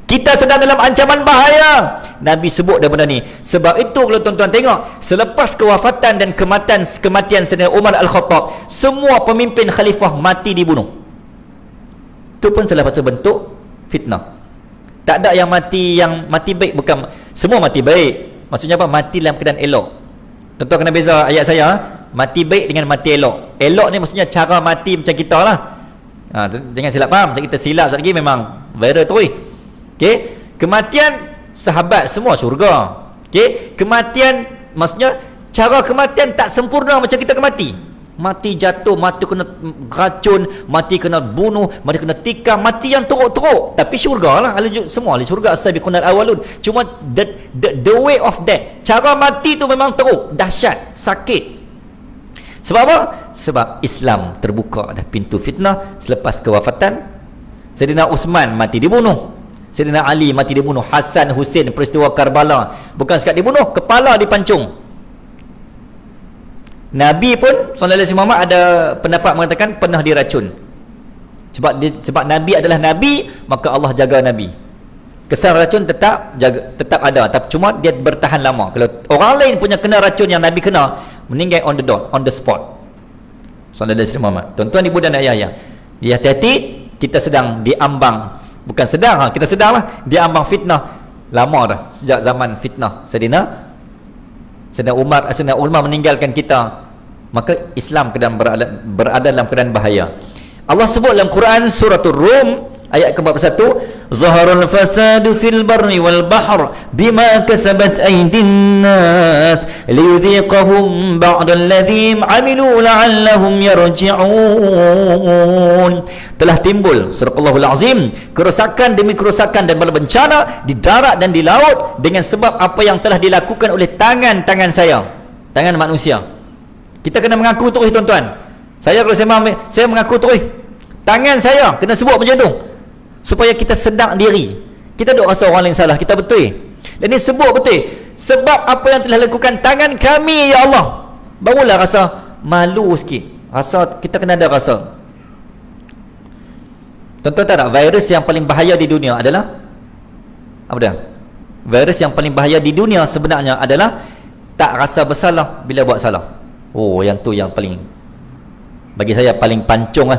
A: Kita sedang dalam ancaman bahaya. Nabi sebut dah benda ni. Sebab itu kalau tuan-tuan tengok, selepas kewafatan dan kematian Saidina Umar Al-Khattab, semua pemimpin khalifah mati dibunuh. Itu pun salah satu bentuk fitnah. Tak ada yang mati baik, bukan semua mati baik. Maksudnya apa? Mati dalam keadaan elok. Tuan-tuan kena beza ayat saya, mati baik dengan mati elok. Elok ni maksudnya cara mati macam kita lah. Jangan silap faham. Macam kita silap sekali lagi memang viral tu. Okey, kematian sahabat semua syurga. Okey, kematian maksudnya cara kematian tak sempurna macam kita mati. Mati jatuh, mati kena racun, mati kena bunuh, mati kena tikam, mati yang teruk-teruk. Tapi syurga lah, semua ahli syurga, as-sabiqunal awwalun. Cuma the way of death, cara mati tu memang teruk, dahsyat, sakit. Sebab apa? Sebab Islam terbuka dah pintu fitnah. Selepas kewafatan Saidina Uthman mati dibunuh, Saidina Ali mati dibunuh, Hasan, Husain, peristiwa Karbala, bukan sekadar dibunuh, kepala dipancung. Nabi pun sallallahu alaihi wasallam ada pendapat mengatakan pernah diracun. Sebab Nabi adalah Nabi, maka Allah jaga Nabi. Kesan racun tetap ada, tapi cuma dia bertahan lama. Kalau orang lain punya kena racun yang Nabi kena, meninggal on the dot, on the spot. Sallallahu alaihi wasallam. Tuan-tuan ibu dan ayah, ya hati-hati, kita sedang diambang, bukan sedang, kita sedanglah diambang fitnah lama dah, sejak zaman fitnah Saidina Umar meninggalkan kita, maka Islam berada dalam keadaan bahaya. Allah sebut dalam Quran suratul Rum ayat ke-41, zaharul fasadu fil barri wal bahr bima kasabat aydin nas liyudhiqahum ba'da alladhi amilu la'allahum yarji'un. Telah timbul, surahul azim, kerosakan demi kerosakan dan bala bencana di darat dan di laut dengan sebab apa yang telah dilakukan oleh tangan manusia. Kita kena mengaku terus tuan-tuan. Kalau saya mengaku terus, tangan saya kena sebut macam tu, supaya kita sedar diri. Kita duk rasa orang lain salah, kita betul. Dan ni sebut betul. Sebab apa yang telah lakukan tangan kami, ya Allah, barulah rasa malu sikit. Rasa kita kena ada rasa. Tuan-tuan tahu tak, virus yang paling bahaya di dunia adalah apa dia? Virus yang paling bahaya di dunia sebenarnya adalah tak rasa bersalah bila buat salah. Oh, yang tu yang paling, bagi saya paling pancung lah.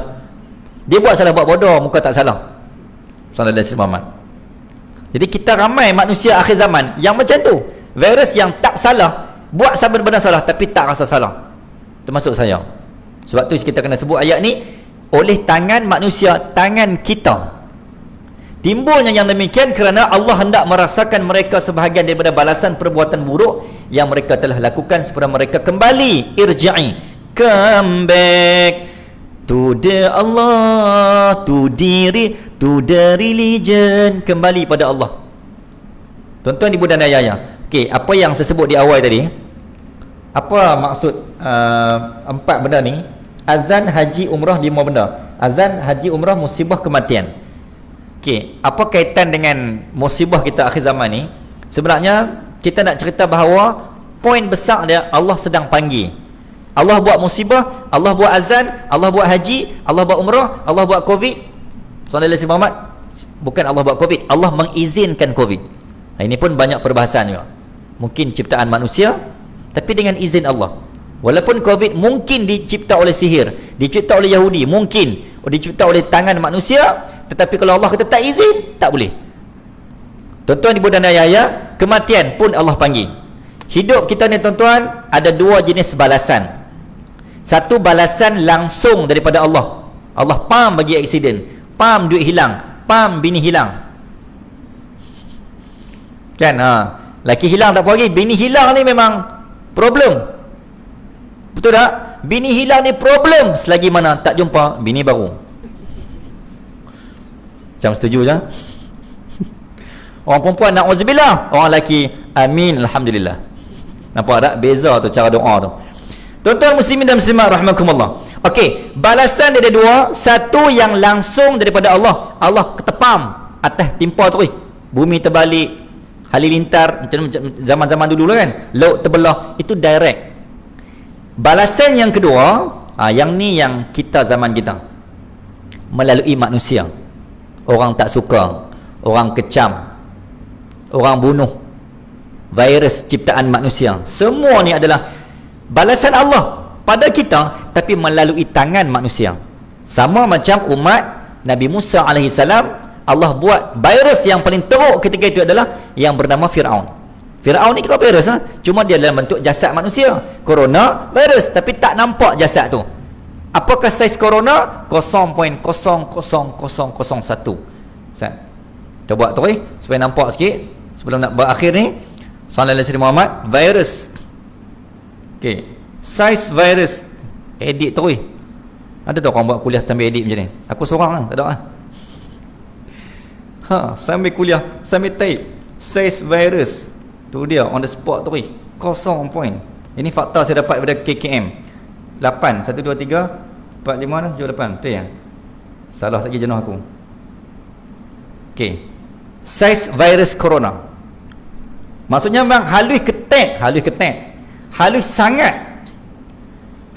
A: Dia buat salah, buat bodoh, muka tak salah. Sallallahu alaihi wasallam. Jadi kita ramai manusia akhir zaman yang macam tu. Virus yang tak salah, buat sabar benda salah tapi tak rasa salah. Termasuk saya. Sebab tu kita kena sebut ayat ni, oleh tangan manusia, tangan kita. Timbulnya yang demikian kerana Allah hendak merasakan mereka sebahagian daripada balasan perbuatan buruk yang mereka telah lakukan supaya mereka kembali, irja'i, come back to the Allah, to the religion, kembali pada Allah. Tuan-tuan ibu dan ayah, okey, apa yang saya sebut di awal tadi, apa maksud 4 benda ni? Azan, haji, umrah, 5 benda. Azan, haji, umrah, musibah, kematian. Okey, apa kaitan dengan musibah kita akhir zaman ni? Sebenarnya kita nak cerita bahawa poin besar dia, Allah sedang panggil. Allah buat musibah, Allah buat azan, Allah buat haji, Allah buat umrah, Allah buat Covid. Sallallahu alaihi wasallam, bukan Allah buat Covid, Allah mengizinkan Covid. Ini pun banyak perbahasan juga. Mungkin ciptaan manusia, tapi dengan izin Allah. Walaupun Covid mungkin dicipta oleh sihir, dicipta oleh Yahudi, mungkin dicipta oleh tangan manusia, tetapi kalau Allah kata tak izin, tak boleh. Tuan-tuan ibu dan ayah, kematian pun Allah panggil. Hidup kita ni tuan-tuan ada 2 jenis balasan. Satu balasan langsung daripada Allah. Allah pam bagi aksiden, pam duit hilang, pam bini hilang. Kan, laki hilang tak apa lagi, bini hilang ni memang problem. Betul tak? Bini hilang ni problem selagi mana tak jumpa bini baru. Macam setuju je? Orang perempuan na'udzubillah, orang lelaki amin alhamdulillah. Nampak tak beza tu cara doa tu. Tuan-tuan muslimin dan muslimat rahimakumullah. Okey, balasan dia ada dua. Satu yang langsung daripada Allah. Allah ketepam atas timpa tu. Bumi terbalik, halilintar macam zaman-zaman dulu kan. Laut terbelah, itu direct. Balasan yang kedua, yang ni yang kita zaman kita. Melalui manusia. Orang tak suka, orang kecam, orang bunuh, virus ciptaan manusia. Semua ni adalah balasan Allah pada kita, tapi melalui tangan manusia. Sama macam umat Nabi Musa AS, Allah buat virus yang paling teruk ketika itu adalah yang bernama Fir'aun. Fir'aun ni kira virus cuma dia dalam bentuk jasad manusia. Corona virus, tapi tak nampak jasad tu. Apakah saiz corona? 0.00001. Kita buat tu supaya nampak sikit sebelum nak berakhir ni. Sallallahu alaihi wasallam Muhammad, virus. Okey, size virus edit tu. Ada tak orang buat kuliah sambil edit macam ni? Aku seorang lah, tak ada lah. Sambil kuliah, sambil type size virus. Tu dia on the spot tu. 0 point. Ini fakta saya dapat daripada KKM. 8 1 2 3 4 5 6 7 8. Betul ya? Salah lagi jenuh aku. Okey. Size virus corona. Maksudnya memang halus ketek, halus sangat.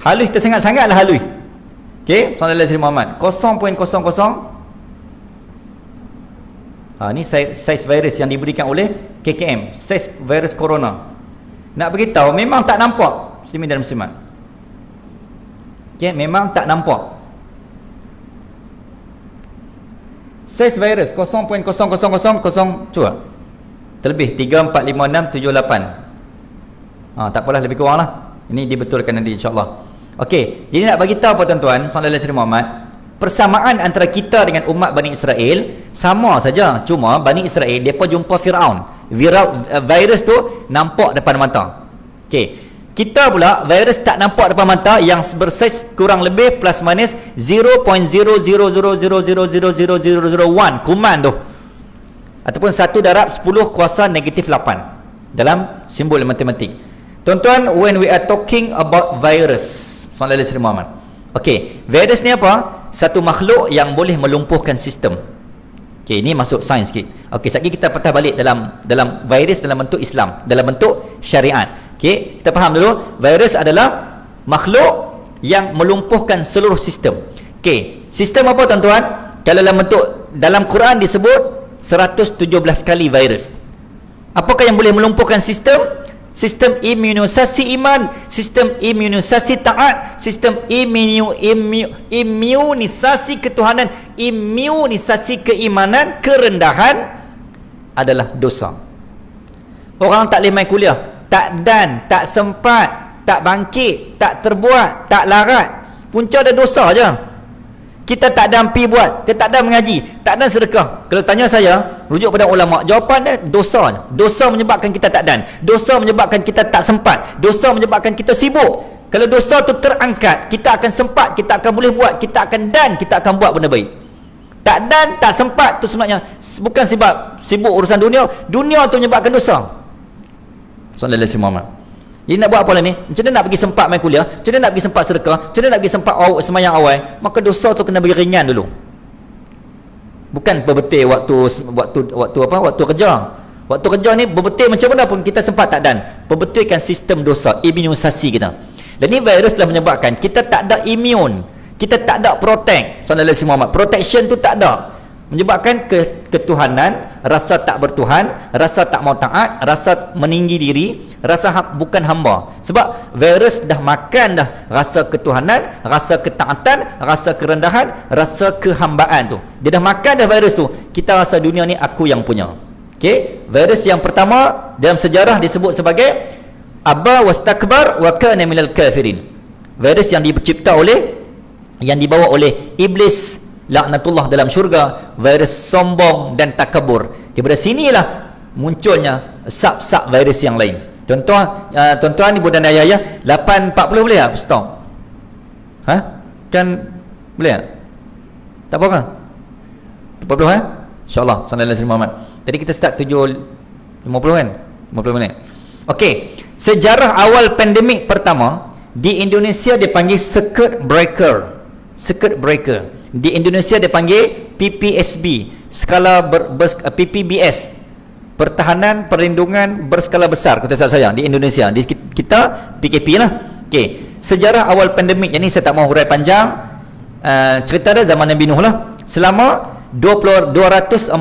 A: Halus tersangat-sangat lah halus. Okey, sallallahu alaihi Muhammad. 0.00. Ni size virus yang diberikan oleh KKM, size virus corona. Nak beritahu memang tak nampak muslimin dan muslimat. Okey, memang tak nampak. Size virus 0.0000 cuba. Terlebih 3 4 5 6 7 8. Tak apalah, lebih kurang lah. Ini dibetulkan nanti insya-Allah. Okey, jadi nak bagi tahu apa tuan-tuan, sallallahu alaihi Muhammad, persamaan antara kita dengan umat Bani Israel sama saja, cuma Bani Israel depa jumpa Firaun. Virus tu nampak depan mata. Okey, kita pula virus tak nampak depan mata, yang bersaiz kurang lebih plus minus 0.0000000001 kuman tu, ataupun 1 darab 10 kuasa negatif 8 dalam simbol matematik. Tuan-tuan, when we are talking about virus, sallallahu alaihi Muhammad. Okey, virus ni apa? Satu makhluk yang boleh melumpuhkan sistem. Okey, ini masuk sains sikit. Okey, sekejap kita patah balik dalam virus dalam bentuk Islam, dalam bentuk syariat. Okey, kita faham dulu, virus adalah makhluk yang melumpuhkan seluruh sistem. Okey, sistem apa tuan-tuan? Kalau dalam bentuk dalam Quran disebut 117 kali virus. Apakah yang boleh melumpuhkan sistem? Sistem imunisasi iman, sistem imunisasi taat, sistem imunisasi ketuhanan, imunisasi keimanan, kerendahan adalah dosa. Orang tak boleh main kuliah, tak dan, tak sempat, tak bangkit, tak terbuat, tak larat, punca ada dosa je. Kita tak ada ampi buat, kita tak ada mengaji, tak ada sedekah. Kalau tanya saya, rujuk pada ulama, jawapan dia dosa. Dosa menyebabkan kita tak dan, dosa menyebabkan kita tak sempat, dosa menyebabkan kita sibuk. Kalau dosa tu terangkat, kita akan sempat, kita akan boleh buat, kita akan dan, kita akan buat benda baik. Tak dan, tak sempat tu sebenarnya bukan sebab sibuk urusan dunia. Dunia tu menyebabkan dosa. Sallallahu alaihi wasallam. Jadi nak buat apa lah ni? Macam mana nak pergi sempat main kuliah? Macam mana nak pergi sempat sedekah? Macam mana nak pergi sempat semayang awal? Maka dosa tu kena beri ringan dulu. Bukan berbetul waktu kerja. Waktu kerja ni berbetul macam mana pun kita sempat tak dan. Berbetulkan sistem dosa, imunisasi kita. Dan ni virus telah menyebabkan kita tak ada imun, kita tak ada protect. Sallallahu alaihi Muhammad. Protection tu tak ada. Menyebabkan ketuhanan, rasa tak bertuhan, rasa tak mau taat, rasa meninggi diri, rasa bukan hamba. Sebab virus dah makan dah rasa ketuhanan, rasa ketaatan, rasa kerendahan, rasa kehambaan tu. Dia dah makan dah virus tu. Kita rasa dunia ni aku yang punya. Okey, virus yang pertama dalam sejarah disebut sebagai aba wastakbar wa kana minal kafirin. Virus yang dicipta oleh, yang dibawa oleh iblis laknatullah dalam syurga, virus sombong dan takabur. Daripada sinilah munculnya sub-sub virus yang lain. Tuan-tuan ibu dan ayah, 8.40 boleh tak stop? Kan boleh tak? Tak apa kan? 40 InsyaAllah. Sallallahu alaihi Muhammad. Tadi kita start 7.50 kan? 50 minit. Okey, sejarah awal pandemik pertama di Indonesia dipanggil circuit breaker. Circuit breaker. Di Indonesia dipanggil PPSB, PPBS, pertahanan perlindungan berskala besar, kata saya, di Indonesia. Di kita PKP lah. Okey, sejarah awal pandemik yang ni saya tak mahu hurai panjang. Cerita dia zaman Nabi Nuh lah. Selama 244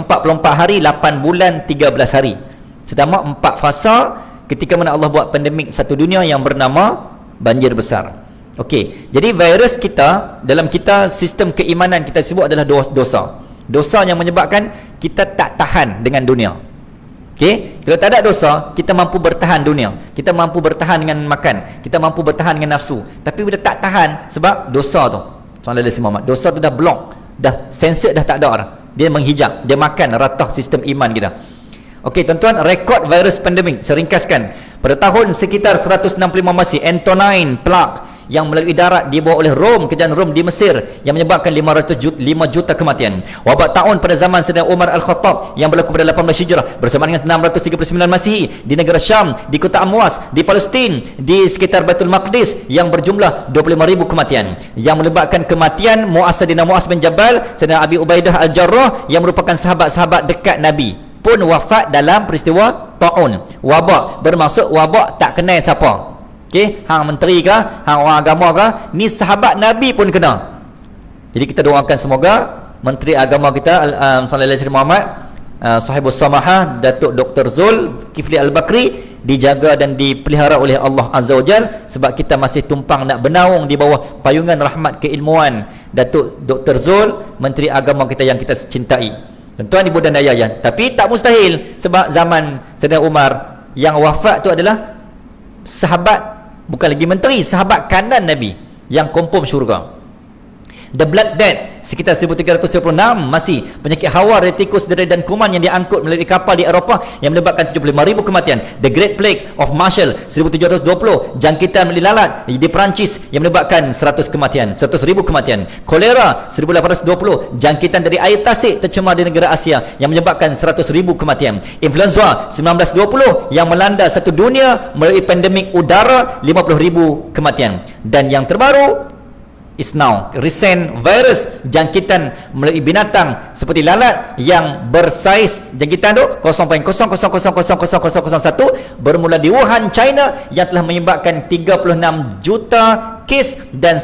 A: hari, 8 bulan, 13 hari. Selama 4 fasa ketika mana Allah buat pandemik satu dunia yang bernama banjir besar. Okey, jadi virus kita, dalam kita sistem keimanan kita sebut adalah dosa. Dosa yang menyebabkan kita tak tahan dengan dunia. Okey, kalau tak ada dosa, kita mampu bertahan dunia. Kita mampu bertahan dengan makan, kita mampu bertahan dengan nafsu. Tapi bila tak tahan sebab dosa tu. Dosa tu dah block, dah sensor dah tak ada dah. Dia menghijab, dia makan ratah sistem iman kita. Okey tuan-tuan, rekod virus pandemik saya ringkaskan. Pada tahun sekitar 165 Masih, Antonine Plague yang melalui darat dibawa oleh Rom, kerajaan Rom di Mesir, yang menyebabkan 5 juta kematian. Wabak taun pada zaman Sayyidina Umar Al-Khattab yang berlaku pada 18 Hijrah bersama dengan 639 Masihi di negara Syam, di kota Amwas, di Palestin, di sekitar Baitul Maqdis yang berjumlah 25,000 kematian. Yang menyebabkan kematian Sayyidina Mu'az bin Jabal, Sayyidina Abi Ubaidah Al-Jarrah yang merupakan sahabat-sahabat dekat Nabi pun wafat dalam peristiwa taun. Wabak bermaksud wabak tak kenal siapa. Okey, hang menteri ke, hang orang agama ke, ni sahabat Nabi pun kena. Jadi kita doakan semoga menteri agama kita sallallahu alaihi wasallam Muhammad, sahibus samahah Datuk Dr. Zul Kifli Al-Bakri, dijaga dan dipelihara oleh Allah Azza wa Jal, sebab kita masih tumpang nak bernaung di bawah payungan rahmat keilmuan Datuk Dr. Zul, menteri agama kita yang kita cintai. Tuan ibu dan ayah, tapi tak mustahil sebab zaman Sayyidina Umar yang wafat tu adalah sahabat, bukan lagi menteri, sahabat kanan Nabi yang confirm syurga. The Black Death sekitar 1396 Masih, penyakit hawa, retikus, derai dan kuman yang diangkut melalui kapal di Eropah yang menyebabkan 75,000 kematian. The Great Plague of Marshall 1720, jangkitan melalui lalat di Perancis yang menyebabkan 100,000 kematian. Kolera 1820, jangkitan dari air tasik tercemar di negara Asia yang menyebabkan 100,000 kematian. Influenza 1920 yang melanda satu dunia melalui pandemik udara, 50,000 kematian. Dan yang terbaru is now recent virus, jangkitan melalui binatang seperti lalat yang bersaiz, jangkitan tu 0.0000001 bermula di Wuhan, China, yang telah menyebabkan 36 juta kes dan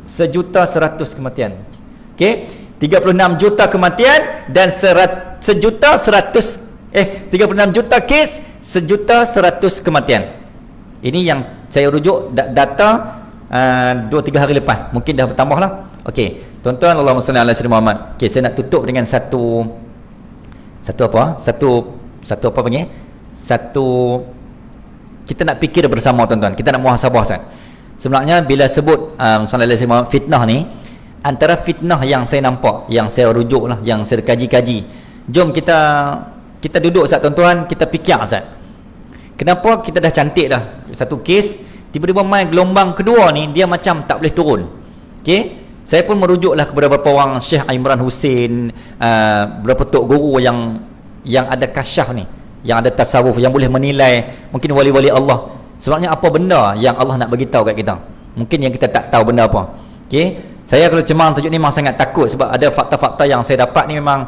A: sejuta 100 kematian. Okey, 36 juta kematian dan 36 juta kes, 1.100 kematian. Ini yang saya rujuk data 2-3 hari lepas, mungkin dah bertambah lah. Okey, tuan-tuan, Allahumma salli ala sayyidina Muhammad. Okey, saya nak tutup dengan satu kita nak fikir bersama tuan-tuan, kita nak muhasabah Ustaz. Sebenarnya bila sebut sallallahu alaihi wasallam fitnah ni, antara fitnah yang saya nampak, yang saya rujuk lah, yang saya kaji-kaji, jom kita duduk Ustaz, tuan-tuan, kita fikir Ustaz. Kenapa kita dah cantik dah satu kes, tiba-tiba main gelombang kedua ni dia macam tak boleh turun. Okey, saya pun merujuklah kepada beberapa orang, Syekh Imran Hussein, beberapa tok guru yang ada kasyaf ni, yang ada tasawuf, yang boleh menilai mungkin wali-wali Allah. Sebabnya apa benda yang Allah nak bagi tahu kat kita, mungkin yang kita tak tahu benda apa. Okey, saya kalau cemang tajuk ni memang sangat takut sebab ada fakta-fakta yang saya dapat ni memang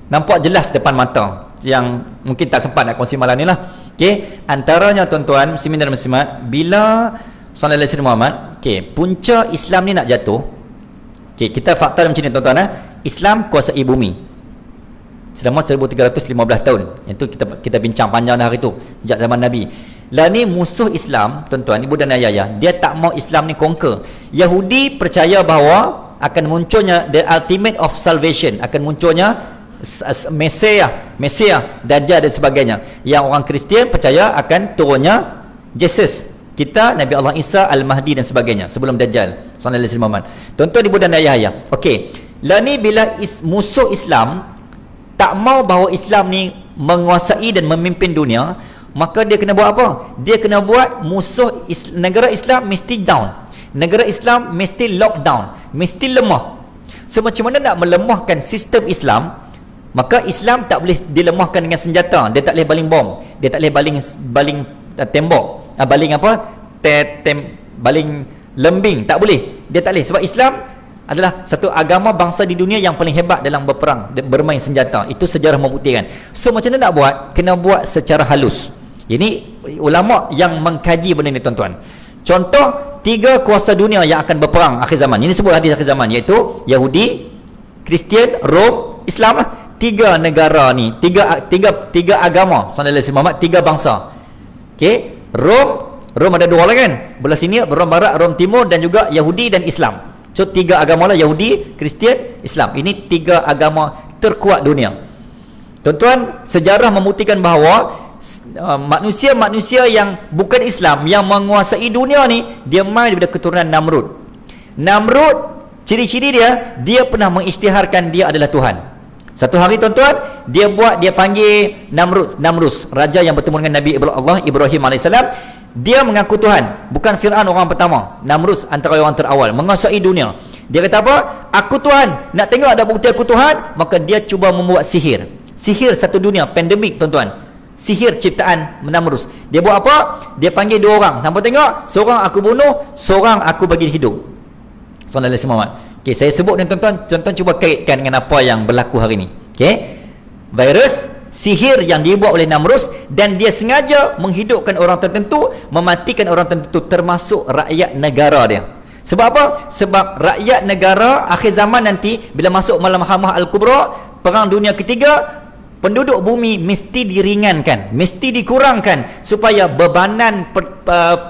A: nampak jelas depan mata, yang mungkin tak sempat nak kongsi malam ni lah. Okey, antaranya tuan-tuan muslimin dan muslimat, bila sallallahu alaihi wasallam Muhammad, okey, punca Islam ni nak jatuh. Okey, kita fakta macam ni tuan-tuan, Islam kuasai bumi selama 1315 tahun. Itu kita bincang panjang dah hari tu, sejak zaman Nabi. Lah ni musuh Islam tuan-tuan, ibu dan ayah, dia tak mau Islam ni conquer. Yahudi percaya bahawa akan munculnya the ultimate of salvation, akan munculnya Mesia, Dajjal dan sebagainya. Yang orang Kristian percaya akan turunnya Jesus kita, Nabi Allah Isa Al-Mahdi dan sebagainya sebelum Dajjal sallallahu alaihi wasallam. Tuan-tuan ibu dan ayah. Okey, lah ni bila musuh Islam tak mau bahawa Islam ni menguasai dan memimpin dunia, maka dia kena buat apa? Dia kena buat musuh negara Islam mesti down, negara Islam mesti lockdown, mesti lemah. So macam mana nak melemahkan sistem Islam? Maka Islam tak boleh dilemahkan dengan senjata. Dia tak boleh baling bom, dia tak boleh baling tembok, baling apa, baling lembing, tak boleh. Dia tak boleh, sebab Islam adalah satu agama bangsa di dunia yang paling hebat dalam berperang, bermain senjata. Itu sejarah membuktikan. So macam mana nak buat? Kena buat secara halus. Ini ulama yang mengkaji benda ni, tuan-tuan. Contoh, 3 kuasa dunia yang akan berperang akhir zaman. Ini sebut hadis akhir zaman, iaitu Yahudi, Kristian, Rom, Islam lah. 3 negara ni, tiga agama. Sallallahu alaihi wasallam, 3 bangsa. Okey, Rom ada 2 lah kan? Belah sini Rom Barat, Rom Timur, dan juga Yahudi dan Islam. So 3 agama lah, Yahudi, Kristian, Islam. Ini 3 agama terkuat dunia. Tuan-tuan, sejarah membuktikan bahawa manusia-manusia yang bukan Islam yang menguasai dunia ni, dia mai daripada keturunan Namrud. Ciri-ciri dia pernah mengisytiharkan dia adalah Tuhan. Satu hari, tuan-tuan, dia panggil Namrus, raja yang bertemu dengan Nabi Allah Ibrahim AS. Dia mengaku Tuhan. Bukan Fir'aun orang pertama, Namrus antara orang terawal menguasai dunia. Dia kata apa? Aku Tuhan. Nak tengok ada bukti aku Tuhan? Maka dia cuba membuat sihir satu dunia, pandemik, tuan-tuan. Sihir ciptaan Namrus. Dia buat apa? Dia panggil 2 orang. Nampak tengok? Seorang aku bunuh, seorang aku bagi hidup. Sallallahu alaihi wasallam. Okey, saya sebut ni, tuan-tuan cuba kaitkan dengan apa yang berlaku hari ni. Okey. Virus sihir yang dibuat oleh Namrus, dan dia sengaja menghidupkan orang tertentu, mematikan orang tertentu, termasuk rakyat negara dia. Sebab apa? Sebab rakyat negara akhir zaman nanti, bila masuk Malhamah Al-Kubra, perang dunia ketiga, penduduk bumi mesti diringankan, mesti dikurangkan, supaya bebanan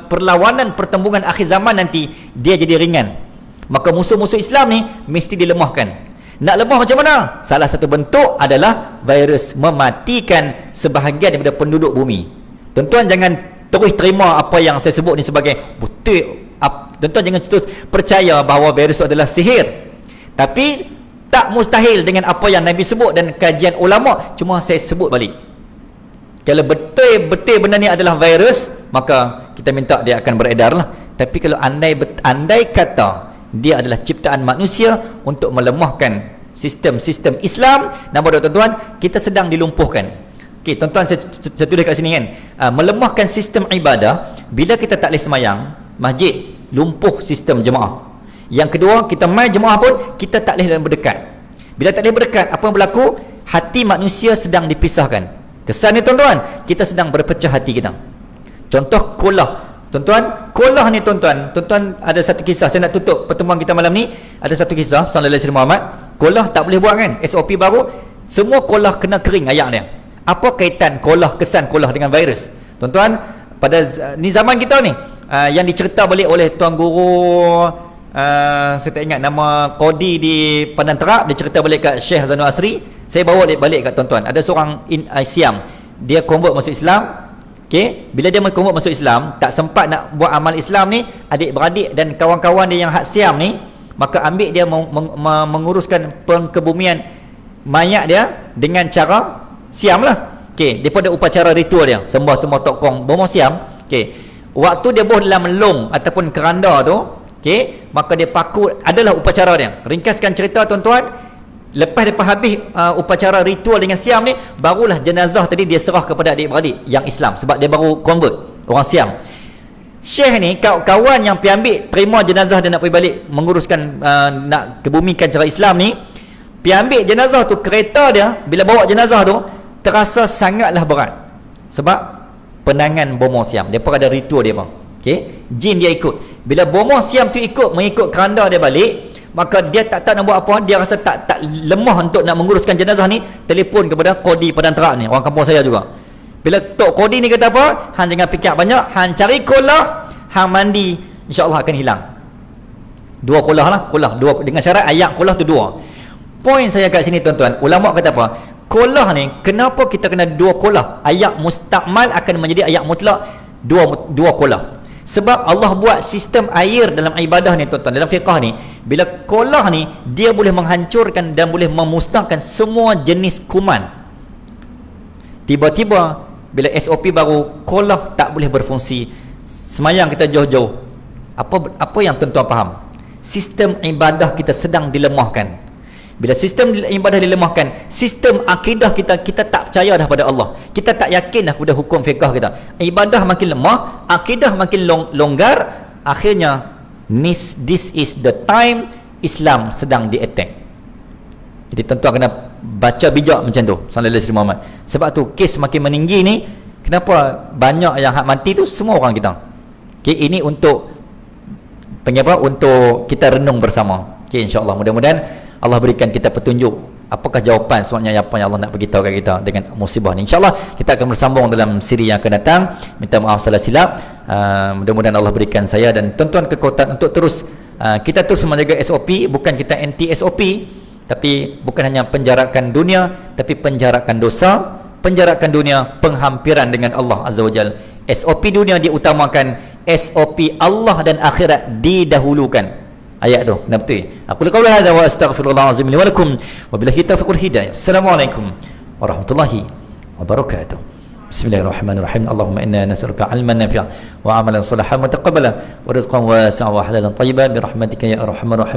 A: perlawanan pertembungan akhir zaman nanti dia jadi ringan. Maka musuh-musuh Islam ni mesti dilemahkan. Nak lemah macam mana? Salah satu bentuk adalah virus mematikan sebahagian daripada penduduk bumi. Tuan-tuan jangan terus terima apa yang saya sebut ni sebagai betul. Tuan-tuan jangan terus percaya bahawa virus itu adalah sihir. Tapi tak mustahil dengan apa yang Nabi sebut dan kajian ulama. Cuma saya sebut balik, kalau betul-betul benda ni adalah virus, maka kita minta dia akan beredar lah. Tapi kalau andai kata dia adalah ciptaan manusia untuk melemahkan sistem-sistem Islam, nampak tak, tuan-tuan? Kita sedang dilumpuhkan. Okey, tuan-tuan, saya tulis kat sini kan, melemahkan sistem ibadah. Bila kita tak boleh semayang masjid, lumpuh sistem jemaah. Yang kedua, kita mai jemaah pun kita tak boleh dalam berdekat. Bila tak boleh berdekat, apa yang berlaku? Hati manusia sedang dipisahkan. Kesan ni, tuan-tuan, kita sedang berpecah hati kita. Contoh kolah. Tuan-tuan, kolah ni, tuan-tuan ada satu kisah. Saya nak tutup pertemuan kita malam ni. Ada satu kisah Sallallahu alaihi wasallam. Kolah tak boleh buat kan? SOP baru, semua kolah kena kering ayak dia. Apa kaitan kolah, kesan kolah dengan virus? Tuan-tuan, pada ni zaman kita ni, yang dicerita balik oleh tuan guru, saya tak ingat nama, Qadi di Padang Terap, dia cerita balik kat Syekh Zainul Asri. Saya bawa balik kat tuan-tuan. Ada seorang Siam, dia convert masuk Islam. Okay, bila dia convert masuk Islam, tak sempat nak buat amal Islam ni, adik-beradik dan kawan-kawan dia yang hak Siam ni, maka ambil dia menguruskan pengkebumian mayat dia dengan cara Siam lah. Okay, daripada upacara ritual dia, sembah tokong bomo Siam. Okay, waktu dia boh dalam long ataupun keranda tu, okay, maka dia paku, adalah upacara dia. Ringkaskan cerita, tuan-tuan, lepas habis upacara ritual dengan Siam ni, barulah jenazah tadi dia serah kepada adik-beradik yang Islam, sebab dia baru convert, orang Siam. Syekh ni, kawan yang pergi ambil, terima jenazah dia nak pergi balik menguruskan, nak kebumikan cara Islam ni, pergi ambil jenazah tu, kereta dia bila bawa jenazah tu terasa sangatlah berat, sebab penangan bomo Siam. Dia pun ada ritual dia pun. Okay, jin dia ikut. Bila bomo Siam tu mengikut keranda dia balik, maka dia tak tahu nak buat apa. Dia rasa tak lemah untuk nak menguruskan jenazah ni. Telefon kepada Qadi Padang Terap ni, orang kampung saya juga. Bila Tok Qadi ni kata apa, hang jangan fikir banyak, hang cari kolah, hang mandi, insya-Allah akan hilang. 2 kolah lah, kolah 2, dengan syarat ayak kolah tu 2. Poin saya kat sini, tuan-tuan, ulama kata apa? Kolah ni, kenapa kita kena 2 kolah? Ayak mustakmal akan menjadi ayak mutlak 2 kolah. Sebab Allah buat sistem air dalam ibadah ni, tuan-tuan, dalam fiqah ni, bila kolah ni, dia boleh menghancurkan dan boleh memusnahkan semua jenis kuman. Tiba-tiba bila SOP baru, kolah tak boleh berfungsi, semayang kita jauh-jauh. Apa yang tuan-tuan faham? Sistem ibadah kita sedang dilemahkan. Bila sistem ibadah dilemahkan, sistem akidah kita tak percaya dah pada Allah, kita tak yakin dah pada hukum fiqh kita, ibadah makin lemah, akidah makin longgar, akhirnya this is the time Islam sedang di-attack. Jadi tuan-tuan kena baca bijak macam tu sallallahu alaihi Muhammad. Sebab tu kes makin meninggi ni, kenapa banyak yang hak mati tu semua orang kita. Okay, ini untuk untuk kita renung bersama. Okay, insya-Allah mudah-mudahan Allah berikan kita petunjuk apakah jawapan sebenarnya apa yang Allah nak beritahu kat kita dengan musibah ni. InsyaAllah kita akan bersambung dalam siri yang akan datang. Minta maaf salah silap. Mudah-mudahan Allah berikan saya dan tuan-tuan kekuatan untuk terus kita terus menjaga SOP, bukan kita anti SOP, tapi bukan hanya penjarakan dunia, tapi penjarakan dosa, penjarakan dunia, penghampiran dengan Allah Azza wa Jal. SOP dunia diutamakan, SOP Allah dan akhirat didahulukan. Ayat tu kena betul. Aku qaulu hadza wa astaghfirullahal azim li wa lakum wa billahi taufiqul hidayah. Assalamualaikum warahmatullahi wabarakatuh. Bismillahirrahmanirrahim. Allahumma inna nas'aluka 'ilman nafi'a wa 'amalan shalihan mutaqabbala wa rizqan wasi'an wa halalan thayyiban bi rahmatika ya arhamar rahimin.